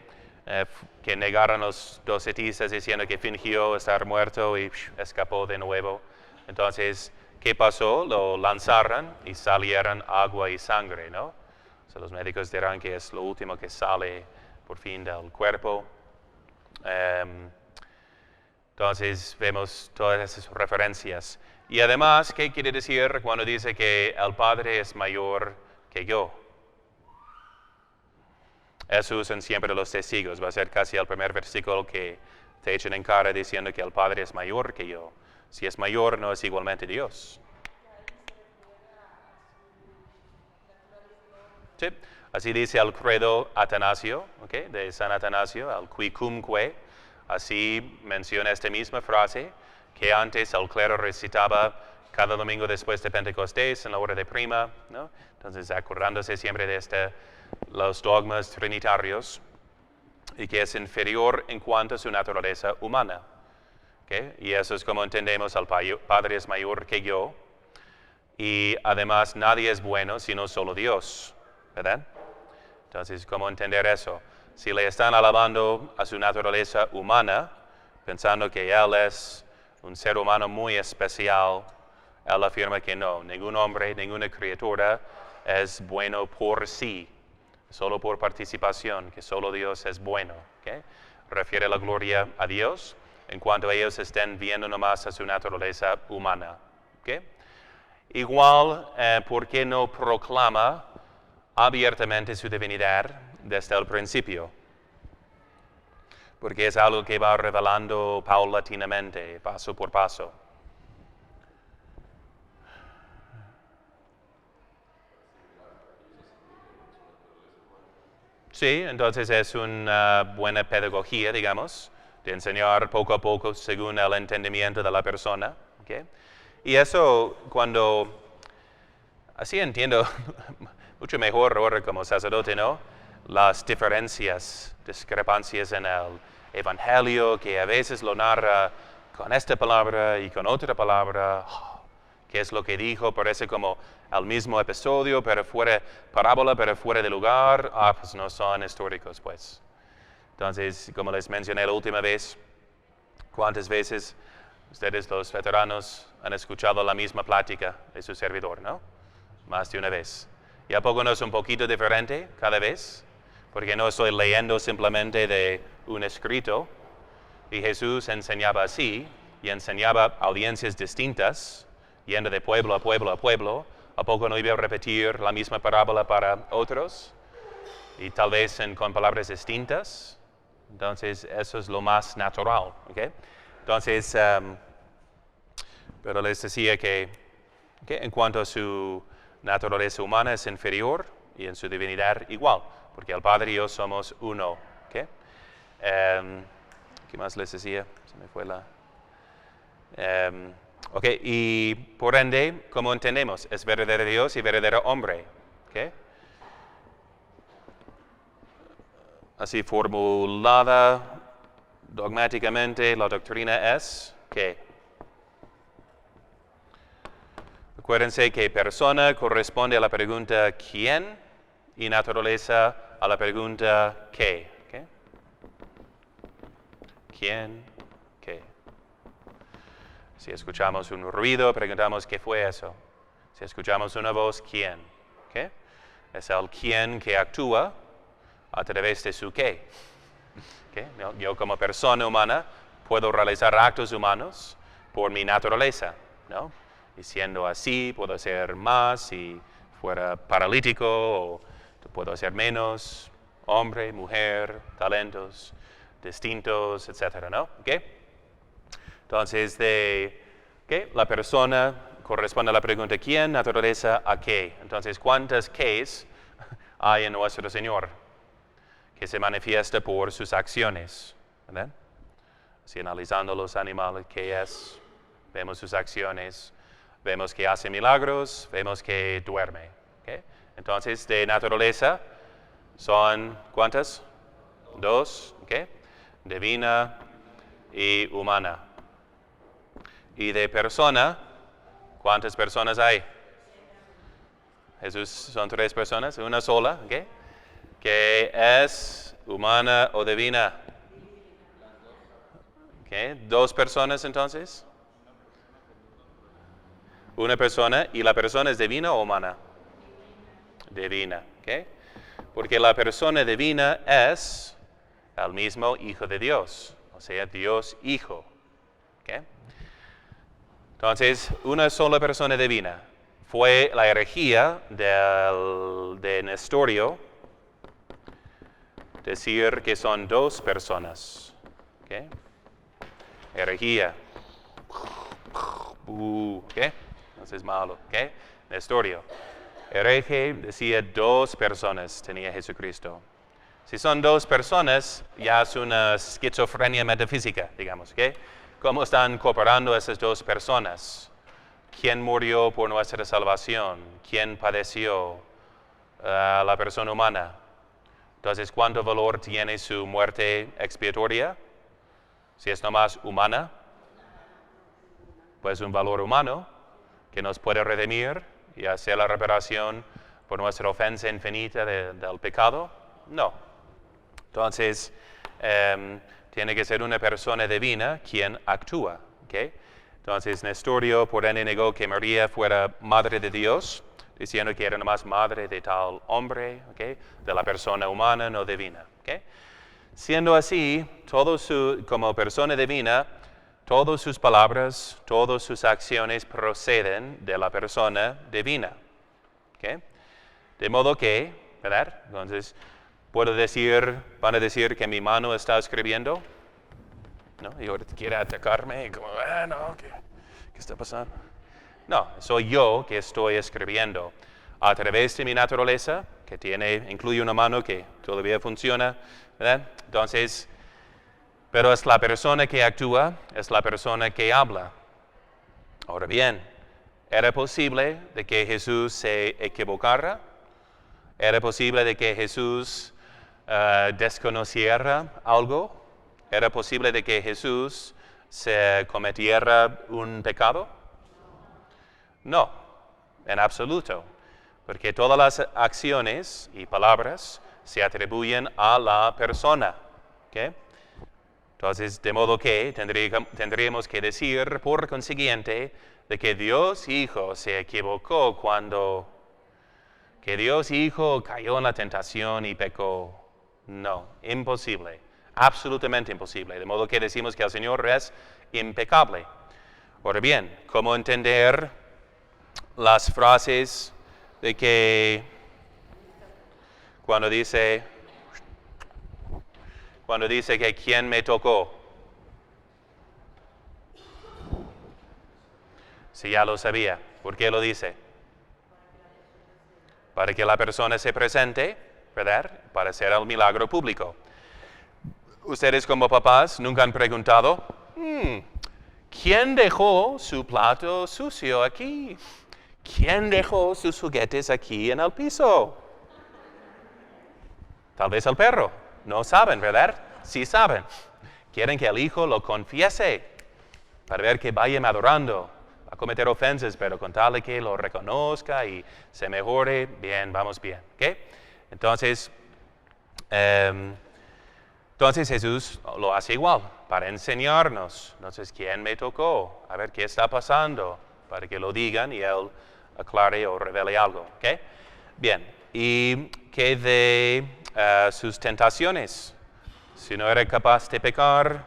que negaron los docetistas diciendo que fingió estar muerto y escapó de nuevo. Entonces, ¿qué pasó? Lo lanzaron y salieron agua y sangre, ¿no? O sea, los médicos dirán que es lo último que sale por fin del cuerpo. Entonces vemos todas esas referencias. Y además, ¿qué quiere decir cuando dice que el Padre es mayor que yo? Eso usan siempre los testigos. Va a ser casi el primer versículo que te echan en cara diciendo que el Padre es mayor que yo. Si es mayor, no es igualmente Dios. Sí. Así dice el credo Atanasio, ¿okay? De San Atanasio, el quicumque. Así menciona esta misma frase que antes el clero recitaba cada domingo después de Pentecostés en la hora de prima, ¿no? Entonces, acordándose siempre de los dogmas trinitarios y que es inferior en cuanto a su naturaleza humana. ¿Okay? Y eso es como entendemos, el Padre es mayor que yo y además nadie es bueno sino solo Dios, ¿verdad? Entonces, ¿cómo entender eso? Si le están alabando a su naturaleza humana, pensando que Él es un ser humano muy especial, Él afirma que no, ningún hombre, ninguna criatura es bueno por sí, solo por participación, que solo Dios es bueno. ¿Okay? Refiere la gloria a Dios en cuanto ellos estén viendo nomás a su naturaleza humana. ¿Okay? Igual, ¿por qué no proclama abiertamente su divinidad desde el principio? Porque es algo que va revelando paulatinamente, paso por paso. Sí, entonces es una buena pedagogía, digamos, de enseñar poco a poco según el entendimiento de la persona. ¿Okay? Y eso así entiendo mucho mejor ahora como sacerdote, ¿no? Las discrepancias en el Evangelio, que a veces lo narra con esta palabra y con otra palabra, que es lo que dijo, parece como el mismo episodio, pero parábola, pero fuera de lugar, pues no son históricos, pues. Entonces, como les mencioné la última vez, ¿cuántas veces ustedes los veteranos han escuchado la misma plática de su servidor, no? Más de una vez. ¿Y a poco no es un poquito diferente cada vez? Porque no estoy leyendo simplemente de un escrito, y Jesús enseñaba así, y enseñaba a audiencias distintas, yendo de pueblo a pueblo a pueblo. ¿A poco no iba a repetir la misma parábola para otros? Y tal vez con palabras distintas. Entonces, eso es lo más natural. ¿Okay? Entonces, pero les decía que en cuanto a su naturaleza humana es inferior y en su divinidad igual, porque el Padre y yo somos uno. ¿Okay? ¿Qué más les decía? Se me fue la... Ok, y por ende, ¿cómo entendemos? Es verdadero Dios y verdadero hombre. ¿Okay? Así formulada dogmáticamente, la doctrina es que acuérdense que persona corresponde a la pregunta ¿quién? Y naturaleza a la pregunta ¿qué? ¿Okay? ¿Quién? ¿Qué? Si escuchamos un ruido, preguntamos ¿qué fue eso? Si escuchamos una voz, ¿quién? ¿Okay? Es el quién que actúa a través de su qué. ¿Okay? Yo como persona humana puedo realizar actos humanos por mi naturaleza, ¿no? Y siendo así, puedo hacer más. Si fuera paralítico, o puedo hacer menos. Hombre, mujer, talentos distintos, etcétera, ¿no? ¿Okay? Entonces, la persona corresponde a la pregunta ¿quién? Naturaleza a qué. Entonces, ¿cuántas qués hay en nuestro Señor? Que se manifiesta por sus acciones, ¿verdad? Si analizando los animales, ¿qué es? Vemos sus acciones, vemos que hace milagros, vemos que duerme. ¿Okay? Entonces, de naturaleza son, ¿cuántas? Dos, ¿okay? Divina y humana. Y de persona, ¿cuántas personas hay? Jesús son 3 personas, una sola, ¿okay? Que es humana o divina. ¿Okay? 2 personas entonces. Una persona, ¿y la persona es divina o humana? Divina. ¿Okay? Porque la persona divina es el mismo Hijo de Dios, o sea, Dios Hijo. ¿Okay? Entonces, una sola persona divina. Fue la herejía de Nestorio decir que son dos personas. ¿Okay? Herejía. ¿Okay? Entonces es malo. ¿Okay? Nestorio. Hereje decía dos personas tenía Jesucristo. Si son dos personas, ya es una esquizofrenia metafísica, digamos. ¿Okay? ¿Cómo están cooperando esas dos personas? ¿Quién murió por nuestra salvación? ¿Quién padeció? La persona humana. Entonces, ¿cuánto valor tiene su muerte expiatoria? Si es nomás humana, pues un valor humano que nos puede redimir y hacer la reparación por nuestra ofensa infinita del pecado. No. Entonces, tiene que ser una persona divina quien actúa. ¿Okay? Entonces, Nestorio por ende negó que María fuera madre de Dios, diciendo que era nomás madre de tal hombre, ¿okay? De la persona humana, no divina. ¿Okay? Siendo así, como persona divina, todas sus palabras, todas sus acciones proceden de la persona divina. ¿Okay? De modo que, ¿verdad? Entonces, van a decir que mi mano está escribiendo, ¿no? Y ahora quiere atacarme, y como, no, ¿qué está pasando? No, soy yo que estoy escribiendo a través de mi naturaleza, que incluye una mano que todavía funciona, ¿verdad? Entonces, pero es la persona que actúa, es la persona que habla. Ahora bien, ¿era posible de que Jesús se equivocara? ¿Era posible de que Jesús desconociera algo? ¿Era posible de que Jesús se cometiera un pecado? No, en absoluto, porque todas las acciones y palabras se atribuyen a la persona. ¿Okay? Entonces, de modo que tendríamos que decir, por consiguiente, de que Dios Hijo se equivocó que Dios Hijo cayó en la tentación y pecó. No, imposible, absolutamente imposible. De modo que decimos que el Señor es impecable. Ahora bien, ¿cómo entender las frases de que cuando dice que quién me tocó? Si ya lo sabía, ¿por qué lo dice? Para que la persona se presente, ¿verdad? Para hacer el milagro público. Ustedes como papás nunca han preguntado, ¿quién dejó su plato sucio aquí? ¿Quién dejó sus juguetes aquí en el piso? Tal vez el perro. No saben, ¿verdad? Sí saben. Quieren que el hijo lo confiese para ver que vaya madurando. Va a cometer ofensas, pero con tal de que lo reconozca y se mejore, bien, vamos bien. ¿Okay? Entonces Jesús lo hace igual, para enseñarnos. Entonces, ¿quién me tocó? A ver qué está pasando, para que lo digan y Él aclare o revele algo. ¿Okay? Bien, ¿y qué de sus tentaciones? Si no era capaz de pecar,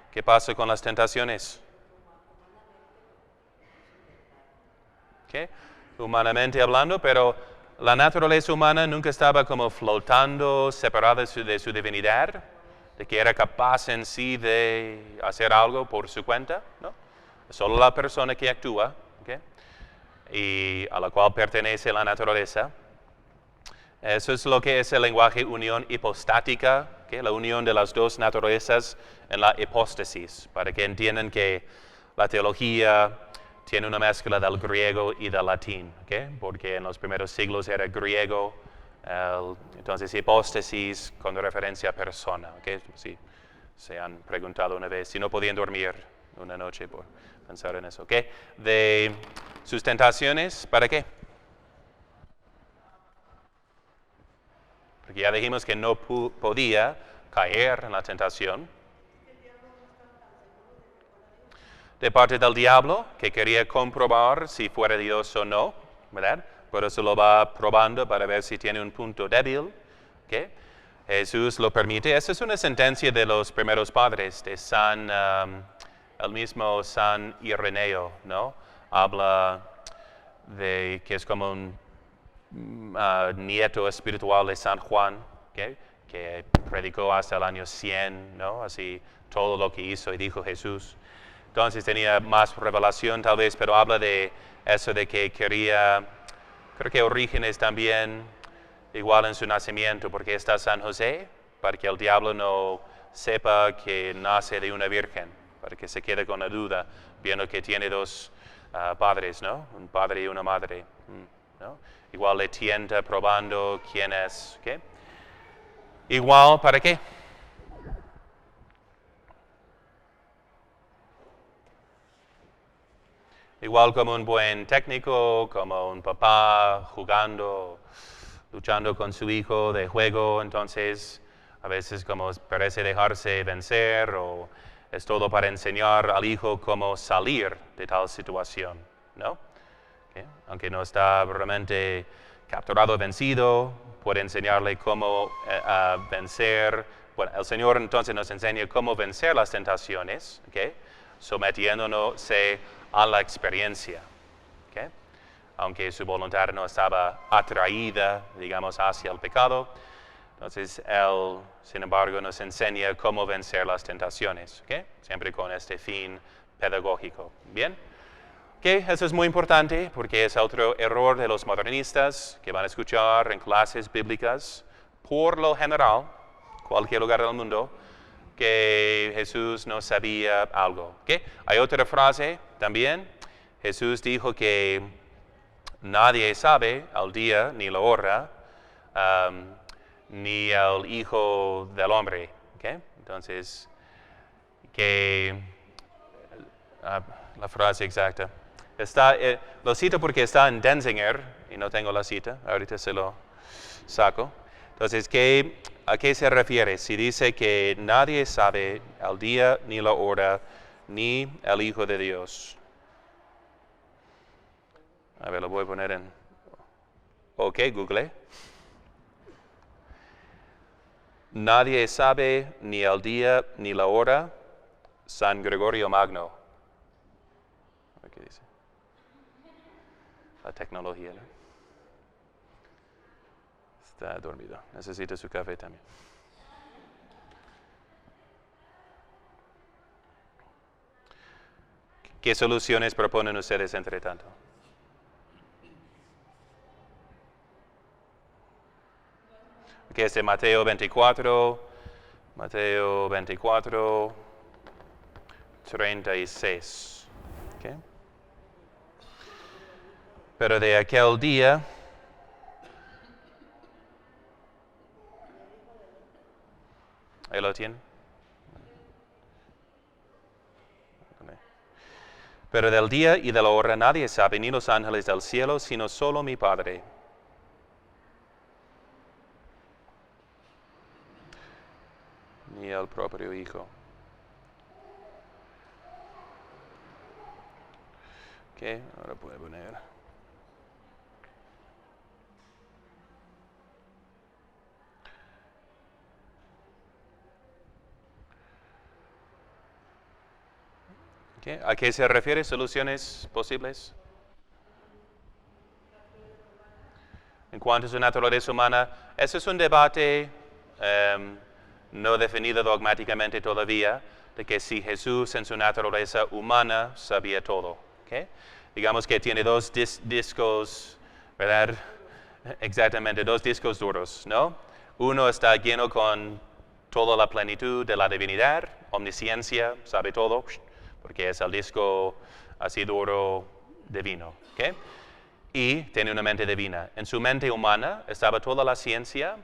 ¿qué pasa con las tentaciones? ¿Okay? Humanamente hablando, pero la naturaleza humana nunca estaba como flotando, separada de su divinidad, de que era capaz en sí de hacer algo por su cuenta, ¿no? Solo la persona que actúa, ¿okay? Y a la cual pertenece la naturaleza. Eso es lo que es el lenguaje unión hipostática, ¿okay? La unión de las dos naturalezas en la hipóstasis, para que entiendan que la teología tiene una mezcla del griego y del latín, ¿okay? Porque en los primeros siglos era griego, entonces hipóstasis con referencia a persona. ¿Okay? Sí, se han preguntado una vez si no podían dormir una noche por pensar en eso. ¿Okay? De sus tentaciones, ¿para qué? Porque ya dijimos que no podía caer en la tentación. De parte del diablo, que quería comprobar si fuera Dios o no, ¿verdad? Por eso lo va probando para ver si tiene un punto débil. ¿Okay? Jesús lo permite. Esa es una sentencia de los primeros padres, de San el mismo San Ireneo, ¿no? Habla de que es como un nieto espiritual de San Juan, ¿okay? Que predicó hasta el año 100, ¿no? Así todo lo que hizo y dijo Jesús. Entonces tenía más revelación tal vez, pero habla de eso de que quería, creo que Orígenes también, igual en su nacimiento, porque está San José, para que el diablo no sepa que nace de una virgen, para que se quede con la duda, viendo que tiene dos padres, ¿no? Un padre y una madre, ¿no? Igual le tienta probando quién es, ¿ok? Igual, ¿para qué? Igual como un buen técnico, como un papá jugando, luchando con su hijo de juego, entonces a veces como parece dejarse vencer o es todo para enseñar al hijo cómo salir de tal situación, ¿no? ¿Okay? Aunque no está realmente capturado o vencido, puede enseñarle cómo vencer. Bueno, el Señor entonces nos enseña cómo vencer las tentaciones, ¿okay? Sometiéndonos a la experiencia, ¿okay? Aunque su voluntad no estaba atraída, digamos, hacia el pecado. Entonces, Él, sin embargo, nos enseña cómo vencer las tentaciones, ¿okay? Siempre con este fin pedagógico. ¿Bien? Okay, eso es muy importante porque es otro error de los modernistas que van a escuchar en clases bíblicas, por lo general, cualquier lugar del mundo, que Jesús no sabía algo. ¿Okay? Hay otra frase también. Jesús dijo que nadie sabe el día ni la hora, ni el Hijo del Hombre. ¿Okay? Entonces, que la frase exacta. Lo cito porque está en Denzinger y no tengo la cita, ahorita se lo saco. Entonces, ¿a qué se refiere? Si dice que nadie sabe el día ni la hora, ni el Hijo de Dios. A ver, lo voy a poner en... Ok, Google. Nadie sabe ni el día ni la hora, San Gregorio Magno. ¿Qué dice? La tecnología, ¿no? Está dormido. Necesita su café también. ¿Qué soluciones proponen ustedes entre tanto? Que es de Mateo 24, 36. ¿Okay? Pero de aquel día, ¿ahí lo tienen? Pero del día y de la hora nadie sabe, ni los ángeles del cielo, sino solo mi Padre. Ni el propio Hijo. Ok, ahora puedo poner. Okay. ¿A qué se refiere? ¿Soluciones posibles? En cuanto a su naturaleza humana, ese es un debate no definido dogmáticamente todavía, de que si Jesús en su naturaleza humana sabía todo. ¿Okay? Digamos que tiene dos discos, ¿verdad? Exactamente, dos discos duros, ¿no? Uno está lleno con toda la plenitud de la divinidad, omnisciencia, sabe todo, porque es el disco así duro divino. ¿Okay? Y tiene una mente divina. En su mente humana estaba toda la ciencia.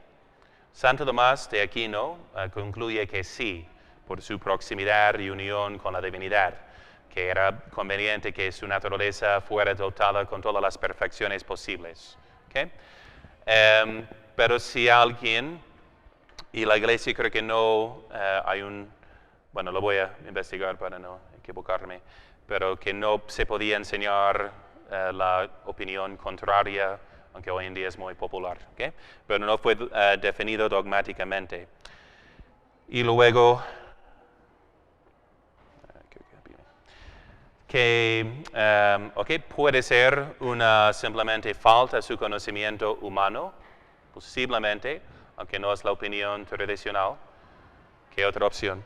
Santo Tomás de Aquino concluye que sí, por su proximidad y unión con la divinidad, que era conveniente que su naturaleza fuera dotada con todas las perfecciones posibles. ¿Okay? Pero si alguien, y la iglesia creo que no hay bueno, lo voy a investigar para no equivocarme, pero que no se podía enseñar la opinión contraria, aunque hoy en día es muy popular, ¿okay? Pero no fue definido dogmáticamente. Y luego, que puede ser una simplemente falta de su conocimiento humano, posiblemente, aunque no es la opinión tradicional. ¿Qué otra opción?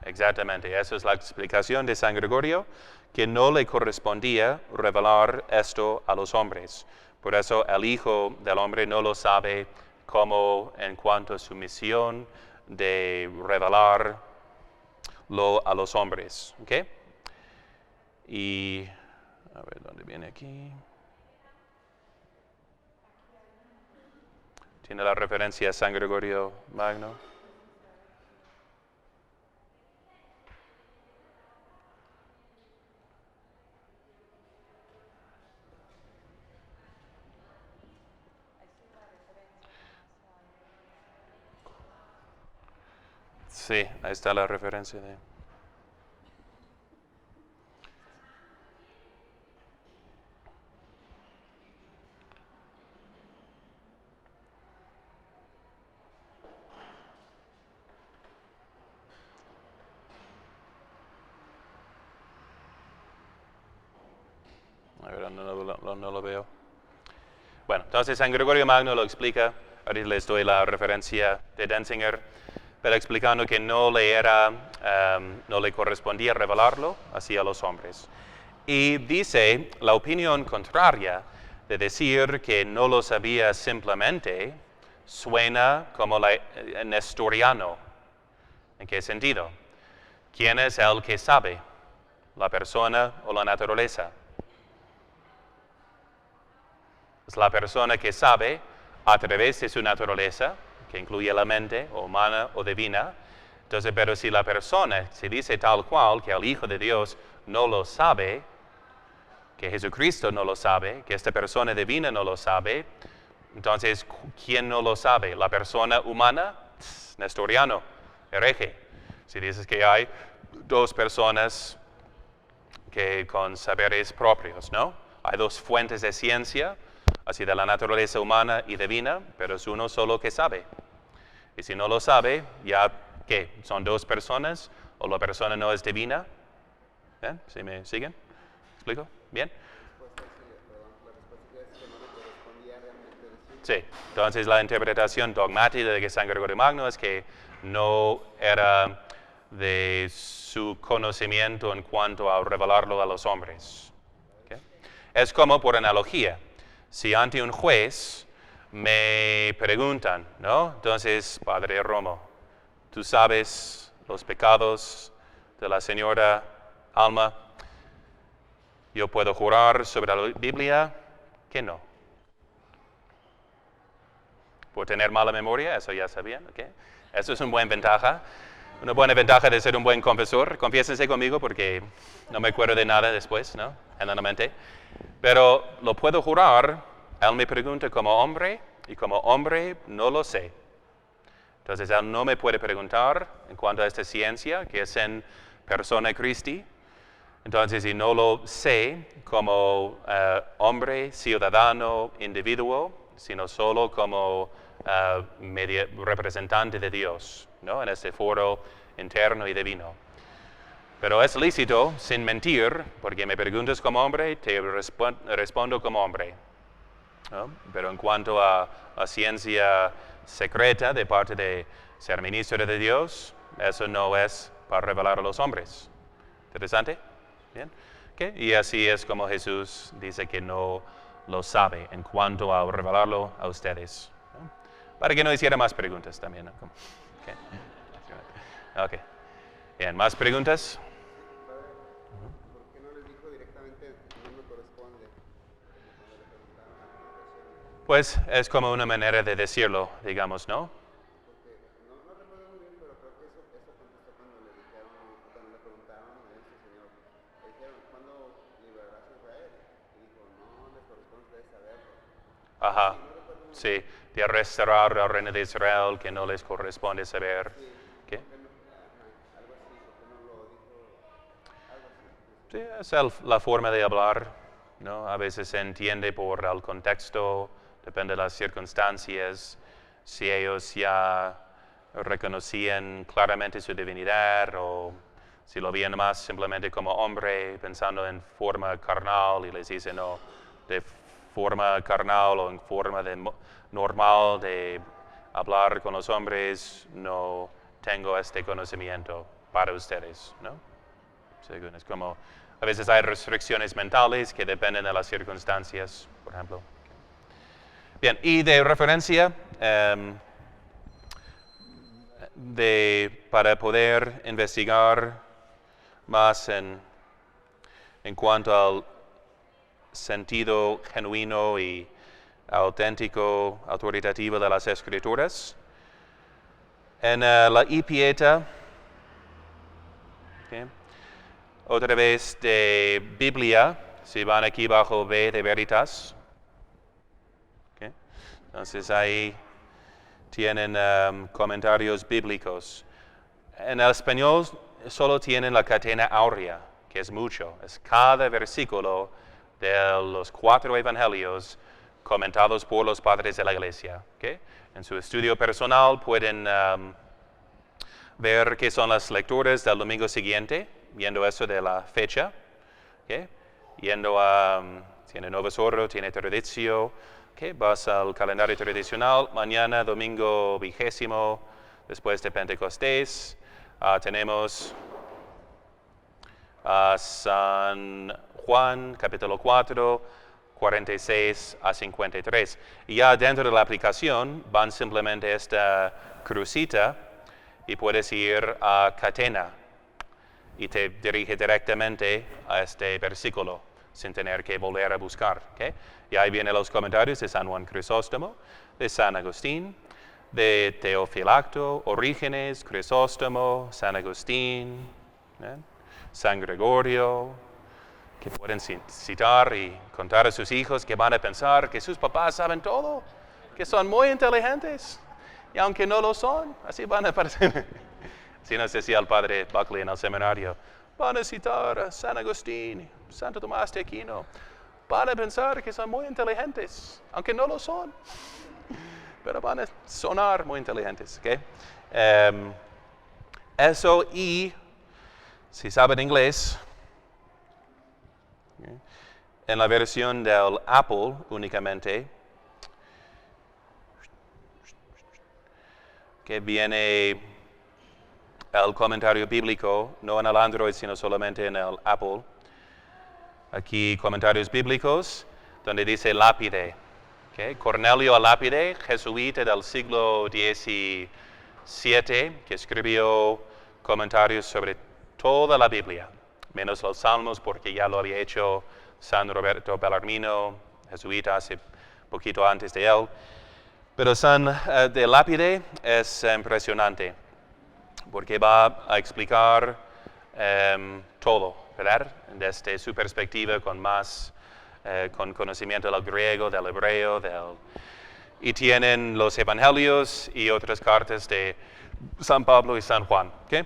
Exactamente, esa es la explicación de San Gregorio, que no le correspondía revelar esto a los hombres. Por eso el Hijo del Hombre no lo sabe como en cuanto a su misión de revelarlo a los hombres. ¿Okay? Y, a ver, ¿dónde viene aquí? ¿Tiene la referencia a San Gregorio Magno? Sí, ahí está la referencia de... A ver, no lo veo. Bueno, entonces San Gregorio Magno lo explica. Ahorita les doy la referencia de Denzinger, pero explicando que no le correspondía revelarlo así a los hombres. Y dice la opinión contraria de decir que no lo sabía simplemente, suena como nestoriano. ¿En qué sentido? ¿Quién es el que sabe? ¿La persona o la naturaleza? Es la persona que sabe a través de su naturaleza, que incluye la mente, o humana o divina. Entonces, pero si la persona se dice tal cual, que el Hijo de Dios no lo sabe, que Jesucristo no lo sabe, que esta persona divina no lo sabe, entonces, ¿quién no lo sabe? ¿La persona humana? Nestoriano, hereje. Si dices que hay dos personas que con saberes propios, ¿no? Hay dos fuentes de ciencia, así de la naturaleza humana y divina, pero es uno solo que sabe. Y si no lo sabe, ya, ¿qué? ¿Son dos personas o la persona no es divina? ¿Bien? ¿Sí me siguen? ¿Explico? ¿Bien? Sí, entonces la interpretación dogmática de San Gregorio Magno es que no era de su conocimiento en cuanto a revelarlo a los hombres. ¿Okay? Es como por analogía. Si ante un juez me preguntan, ¿no? Entonces, Padre Romo, ¿tú sabes los pecados de la señora Alma? Yo puedo jurar sobre la Biblia que no. Por tener mala memoria, eso ya sabían, ¿ok? Eso es una buena ventaja de ser un buen confesor. Confiésense conmigo porque no me acuerdo de nada después, ¿no? Generalmente. Pero lo puedo jurar, él me pregunta como hombre, y como hombre no lo sé. Entonces él no me puede preguntar en cuanto a esta ciencia, que es en persona Christi. Entonces, si no lo sé como hombre, ciudadano, individuo, sino solo como representante de Dios, ¿no? En este foro interno y divino. Pero es lícito, sin mentir, porque me preguntas como hombre, te respondo como hombre, ¿no? Pero en cuanto a ciencia secreta de parte de ser ministro de Dios, eso no es para revelar a los hombres. ¿Interesante? Bien. Okay. Y así es como Jesús dice que no lo sabe en cuanto a revelarlo a ustedes, ¿no? Para que no hiciera más preguntas también, ¿no? Okay. Bien, ¿más preguntas? ¿Por qué no les dijo directamente no me corresponde? Cuando le preguntaron a la Pues es como una manera de decirlo, digamos, ¿no? porque no recuerdo muy bien, pero creo que eso contestó cuando le dijeron, cuando le preguntaron a este señor, le dijeron, ¿cuándo liberarás a Israel? Y dijo, no les corresponde a ustedes saberlo. Ajá. Sí, no recuerdo muy bien. Sí, de restaurar al reino de Israel que no les corresponde saber. ¿Qué? ¿Por qué no? Ajá, algo así, ¿por qué no lo dijo? Algo así. Sí, es la forma de hablar, ¿no? A veces se entiende por el contexto, depende de las circunstancias. Si ellos ya reconocían claramente su divinidad o si lo veían más simplemente como hombre pensando en forma carnal y les dicen no, de forma carnal o en forma normal de hablar con los hombres, no tengo este conocimiento para ustedes, ¿no? Según es como, a veces hay restricciones mentales que dependen de las circunstancias, por ejemplo. Bien, y de referencia, para poder investigar más en cuanto al sentido genuino y auténtico, autoritativo de las Escrituras. En la I Pieta, okay, otra vez de Biblia, si van aquí bajo B de Veritas, okay, entonces ahí tienen comentarios bíblicos. En el español solo tienen la catena áurea, que es mucho, es cada versículo de los 4 evangelios comentados por los padres de la iglesia. ¿Okay? En su estudio personal pueden ver qué son las lecturas del domingo siguiente, viendo eso de la fecha. ¿Okay? Yendo a, tiene Nuevo Zorro, tiene Traditio, ¿okay? Vas al calendario tradicional, mañana domingo 20, después de Pentecostés, tenemos San Juan, capítulo 4, 46 a 53. Y ya dentro de la aplicación van simplemente esta crucita y puedes ir a Catena y te dirige directamente a este versículo sin tener que volver a buscar. ¿Okay? Y ahí vienen los comentarios de San Juan Crisóstomo, de San Agustín, de Teofilacto, Orígenes, Crisóstomo, San Agustín, San Gregorio, que pueden citar y contar a sus hijos que van a pensar que sus papás saben todo, que son muy inteligentes, y aunque no lo son, así van a parecer. Si nos decía el padre Buckley en el seminario, van a citar a San Agustín, Santo Tomás de Aquino, van a pensar que son muy inteligentes, aunque no lo son, pero van a sonar muy inteligentes. ¿Okay? Eso y, si saben inglés, en la versión del Apple únicamente, que viene el comentario bíblico, no en el Android, sino solamente en el Apple. Aquí comentarios bíblicos, donde dice lápide. Okay. Cornelio Lápide, jesuita del siglo XVII, que escribió comentarios sobre toda la Biblia, menos los Salmos, porque ya lo había hecho San Roberto Bellarmino, jesuita, hace poquito antes de él. Pero San de Lápide es impresionante, porque va a explicar todo, ¿verdad? Desde su perspectiva con conocimiento del griego, del hebreo, y tienen los evangelios y otras cartas de San Pablo y San Juan, ¿okay?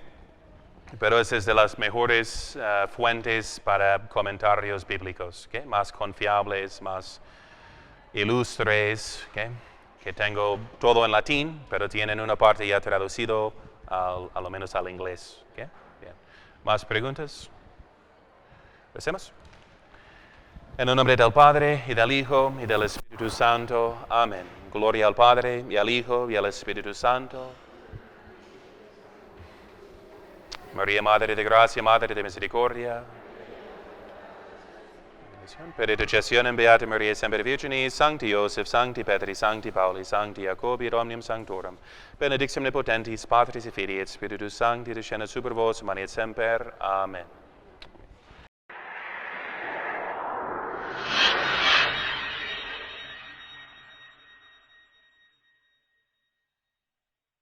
Pero esa es de las mejores fuentes para comentarios bíblicos, ¿okay? Más confiables, más ilustres, ¿okay? Que tengo todo en latín, pero tienen una parte ya traducido a lo menos al inglés. ¿Okay? Bien. ¿Más preguntas? ¿Recemos? En el nombre del Padre, y del Hijo, y del Espíritu Santo. Amén. Gloria al Padre, y al Hijo, y al Espíritu Santo. María, Madre de Gracia, Madre de Misericordia. Per intercessione Beata Maria Semper Virginis, Sancti Joseph, Sancti Petri, Sancti Pauli, Sancti Jacobi, et omnium sanctorum, benedictum omnipotentis, Patris et Filii et Spiritus Sancti, descendat super vos, manet semper. Amen.